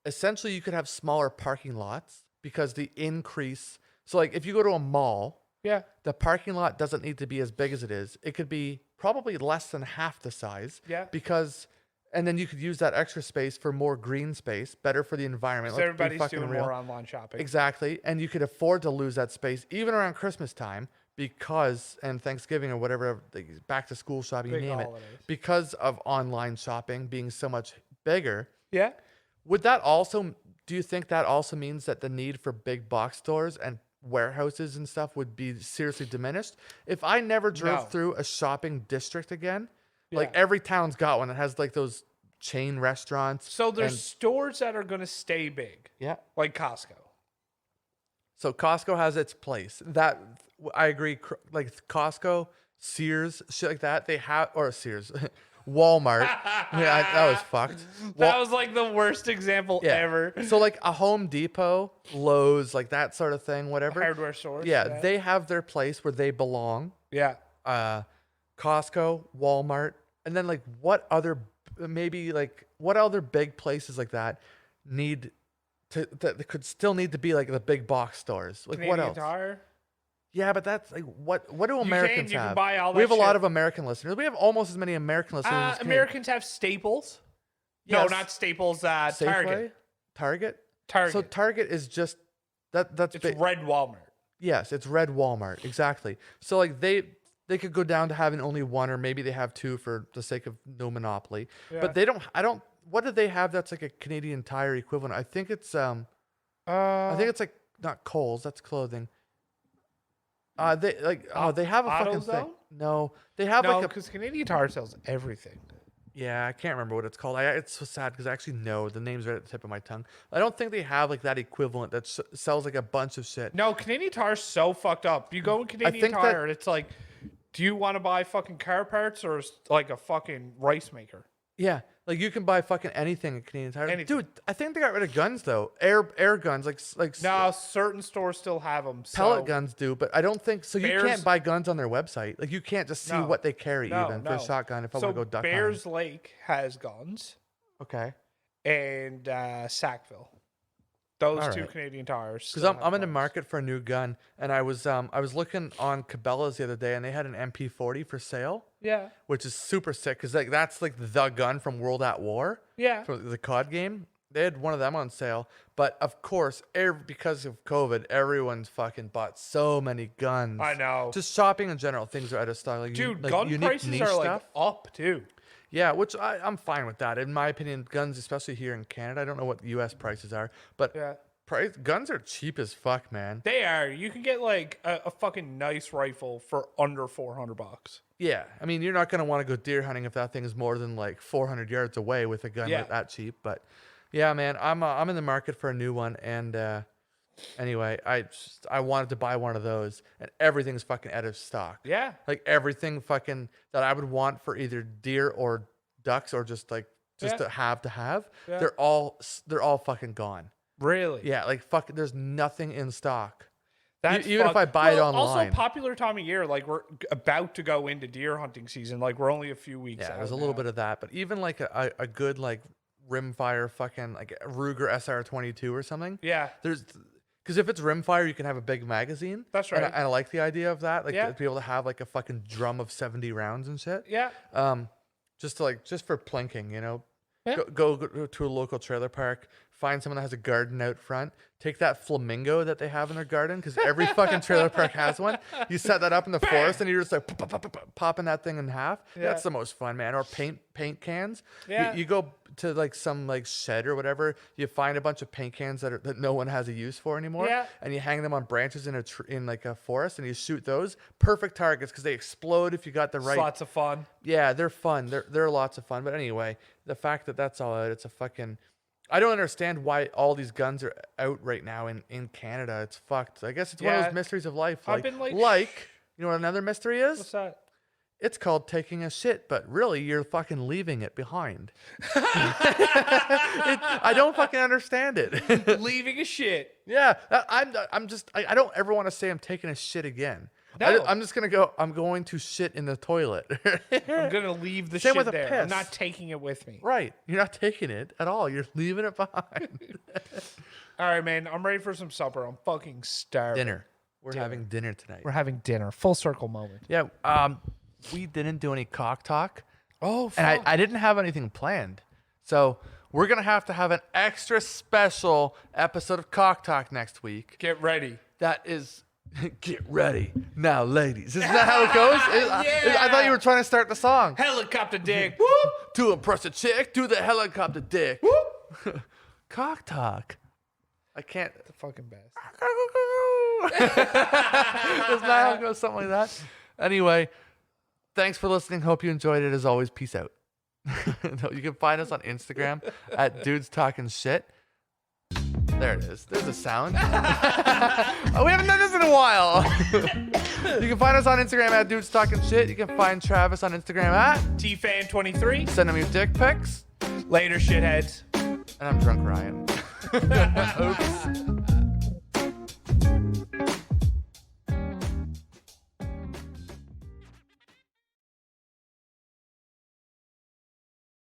Speaker 1: Essentially, you could have smaller parking lots because the increase. So, like, if you go to a mall,
Speaker 2: Yeah.
Speaker 1: the parking lot doesn't need to be as big as it is. It could be probably less than half the size.
Speaker 2: Yeah.
Speaker 1: Because, and then you could use that extra space for more green space, better for the environment.
Speaker 2: So
Speaker 1: Let's be
Speaker 2: everybody's
Speaker 1: fucking
Speaker 2: doing
Speaker 1: real.
Speaker 2: more online shopping.
Speaker 1: Exactly. And you could afford to lose that space even around Christmas time because, and Thanksgiving or whatever, back to school shopping, you
Speaker 2: Big
Speaker 1: name
Speaker 2: holidays.
Speaker 1: it, because of online shopping being so much bigger.
Speaker 2: Yeah.
Speaker 1: Would that also, do you think that also means that the need for big box stores and warehouses and stuff would be seriously diminished? If I never drove
Speaker 2: No.
Speaker 1: through a shopping district again, like
Speaker 2: Yeah.
Speaker 1: every town's got one that has like those chain restaurants.
Speaker 2: So there's
Speaker 1: and-
Speaker 2: stores that are going to stay big,
Speaker 1: yeah.
Speaker 2: like Costco.
Speaker 1: So Costco has its place. That I agree. Like Costco, Sears, shit like that. They have, or Sears, Walmart. Yeah, that was fucked.
Speaker 2: That was like the worst example
Speaker 1: Yeah.
Speaker 2: ever.
Speaker 1: So like a Home Depot, Lowe's, like that sort of thing, whatever.
Speaker 2: Hardware stores.
Speaker 1: Yeah, they have their place where they belong.
Speaker 2: Yeah.
Speaker 1: Costco, Walmart, and then like what other big places like that need that could still need to be like the big box stores? Like
Speaker 2: Canadian
Speaker 1: what else?
Speaker 2: Tire.
Speaker 1: Yeah, but that's like what do Americans
Speaker 2: you can
Speaker 1: have?
Speaker 2: buy all
Speaker 1: We
Speaker 2: that
Speaker 1: have a lot
Speaker 2: shit.
Speaker 1: of American listeners. We have almost as many American listeners as Canadian.
Speaker 2: Americans have Staples.
Speaker 1: Yes.
Speaker 2: No, not Staples.
Speaker 1: Safeway?
Speaker 2: Target.
Speaker 1: Target.
Speaker 2: Target.
Speaker 1: So Target is just that's
Speaker 2: It's
Speaker 1: big.
Speaker 2: Red Walmart.
Speaker 1: Yes, it's Red Walmart. Exactly. So like they could go down to having only one, or maybe they have two for the sake of no monopoly.
Speaker 2: Yeah.
Speaker 1: But they don't. I don't. What do they have that's like a Canadian Tire equivalent? I think it's I think it's like not Kohl's. That's clothing. They have a fucking thing.
Speaker 2: AutoZone?
Speaker 1: No, they have
Speaker 2: No,
Speaker 1: like a
Speaker 2: because Canadian Tire sells everything.
Speaker 1: yeah. I can't remember what it's called. It's so sad because I actually know the name's right at the tip of my tongue. I don't think they have like that equivalent that sells like a bunch of shit.
Speaker 2: No, Canadian Tire's so fucked up. You go in Canadian
Speaker 1: think that-
Speaker 2: Tire and it's like, do you want to buy fucking car parts or like a fucking rice maker?
Speaker 1: Yeah, like you can buy fucking anything at Canadian Tire.
Speaker 2: Anything.
Speaker 1: Dude, I think they got rid of guns though. Air guns, like
Speaker 2: No, certain stores still have them.
Speaker 1: pellet guns do, but I don't think so. You
Speaker 2: Bears-
Speaker 1: can't buy guns on their website. Like you can't just see
Speaker 2: No.
Speaker 1: what they carry
Speaker 2: No,
Speaker 1: even for
Speaker 2: no.
Speaker 1: a shotgun. If I
Speaker 2: So
Speaker 1: want to go duck
Speaker 2: Bears Lake has guns
Speaker 1: hunting. Okay,
Speaker 2: and Sackville. Those
Speaker 1: All
Speaker 2: two
Speaker 1: right.
Speaker 2: Canadian Tires.
Speaker 1: because
Speaker 2: still
Speaker 1: I'm
Speaker 2: have
Speaker 1: in the
Speaker 2: guns.
Speaker 1: market for a new gun, and I was looking on Cabela's the other day, and they had an MP40 for sale,
Speaker 2: Yeah.
Speaker 1: which is super sick because like that's like the gun from World at War.
Speaker 2: Yeah.
Speaker 1: For the COD game. They had one of them on sale. But of course, because of COVID, everyone's fucking bought so many guns.
Speaker 2: I know.
Speaker 1: Just shopping in general, things are out of stock. Like,
Speaker 2: Dude,
Speaker 1: like
Speaker 2: gun
Speaker 1: unique
Speaker 2: prices
Speaker 1: niche
Speaker 2: are like
Speaker 1: stuff.
Speaker 2: up too.
Speaker 1: Yeah, which I'm fine with that. In my opinion, guns, especially here in Canada, I don't know what the US prices are, but
Speaker 2: Yeah.
Speaker 1: guns are cheap as fuck, man.
Speaker 2: They are. You can get like a fucking nice rifle for under $400.
Speaker 1: Yeah, I mean, you're not going to want to go deer hunting if that thing is more than like 400 yards away with a gun
Speaker 2: Yeah.
Speaker 1: that cheap. But yeah, man, I'm in the market for a new one. And anyway, I wanted to buy one of those, and everything's fucking out of stock.
Speaker 2: Yeah.
Speaker 1: Like everything fucking that I would want for either deer or ducks or just
Speaker 2: Yeah.
Speaker 1: to have.
Speaker 2: Yeah.
Speaker 1: They're all fucking gone.
Speaker 2: Really?
Speaker 1: Yeah, like fuck. There's nothing in stock.
Speaker 2: That's
Speaker 1: even if I buy it online.
Speaker 2: Also, popular time of year, like we're about to go into deer hunting season. Like we're only a few weeks
Speaker 1: Yeah,
Speaker 2: out.
Speaker 1: there's a little bit of that, but even like a good like rimfire fucking like Ruger SR22 or something.
Speaker 2: Yeah.
Speaker 1: There's because if it's rimfire, you can have a big magazine.
Speaker 2: That's
Speaker 1: And
Speaker 2: right.
Speaker 1: I like the idea of that. Like
Speaker 2: Yeah.
Speaker 1: to be able to have like a fucking drum of 70 rounds and shit.
Speaker 2: Yeah.
Speaker 1: Just for plinking, you know.
Speaker 2: Yeah.
Speaker 1: Go to a local trailer park, find someone that has a garden out front, take that flamingo that they have in their garden, because every fucking trailer park has one. You set that up in the forest and you're just like popping that thing in half.
Speaker 2: Yeah.
Speaker 1: That's the most fun, man. Or paint cans.
Speaker 2: Yeah.
Speaker 1: You go to like some like shed or whatever, you find a bunch of paint cans that no one has a use for anymore.
Speaker 2: Yeah.
Speaker 1: And you hang them on branches in like a forest, and you shoot those. Perfect targets because they explode if you got the right.
Speaker 2: Lots of fun.
Speaker 1: Yeah, they're fun. They're lots of fun. But anyway, the fact that that's all out, it's a fucking. I don't understand why all these guns are out right now in Canada. It's fucked. I guess it's one of those mysteries of life.
Speaker 2: I've been
Speaker 1: you know what another mystery is?
Speaker 2: What's that?
Speaker 1: It's called taking a shit, but really you're fucking leaving it behind. I don't fucking understand it.
Speaker 2: Leaving a shit.
Speaker 1: Yeah, I'm just I don't ever want to say I'm taking a shit again.
Speaker 2: No.
Speaker 1: I'm just gonna go. I'm going to shit in the toilet.
Speaker 2: I'm gonna leave the
Speaker 1: Same
Speaker 2: shit
Speaker 1: with a
Speaker 2: there. I'm
Speaker 1: piss.
Speaker 2: not taking it with me.
Speaker 1: Right, you're not taking it at all. You're leaving it behind.
Speaker 2: All right, man. I'm ready for some supper. I'm fucking starving.
Speaker 1: Dinner. We're having dinner tonight.
Speaker 2: We're having dinner. Full circle moment.
Speaker 1: Yeah. We didn't do any cock talk.
Speaker 2: Oh, fuck.
Speaker 1: And I didn't have anything planned. So we're going to have an extra special episode of Cock Talk next week.
Speaker 2: Get ready.
Speaker 1: That is, get ready. Now, ladies. Isn't that how it goes? I thought you were trying to start the song.
Speaker 2: Helicopter dick.
Speaker 1: To impress a chick, do the helicopter dick. Cock Talk. I can't.
Speaker 2: The fucking best.
Speaker 1: Isn't that how it goes? Something like that. Anyway. Thanks for listening. Hope you enjoyed it. As always, peace out. You can find us on Instagram at Dudes Talking Shit. There it is. There's a sound. Oh, we haven't done this in a while. You can find us on Instagram at Dudes Talking Shit. You can find Travis on Instagram at
Speaker 2: TFan23.
Speaker 1: Send him your dick pics.
Speaker 2: Later, shitheads.
Speaker 1: And I'm Drunk Ryan. Oops.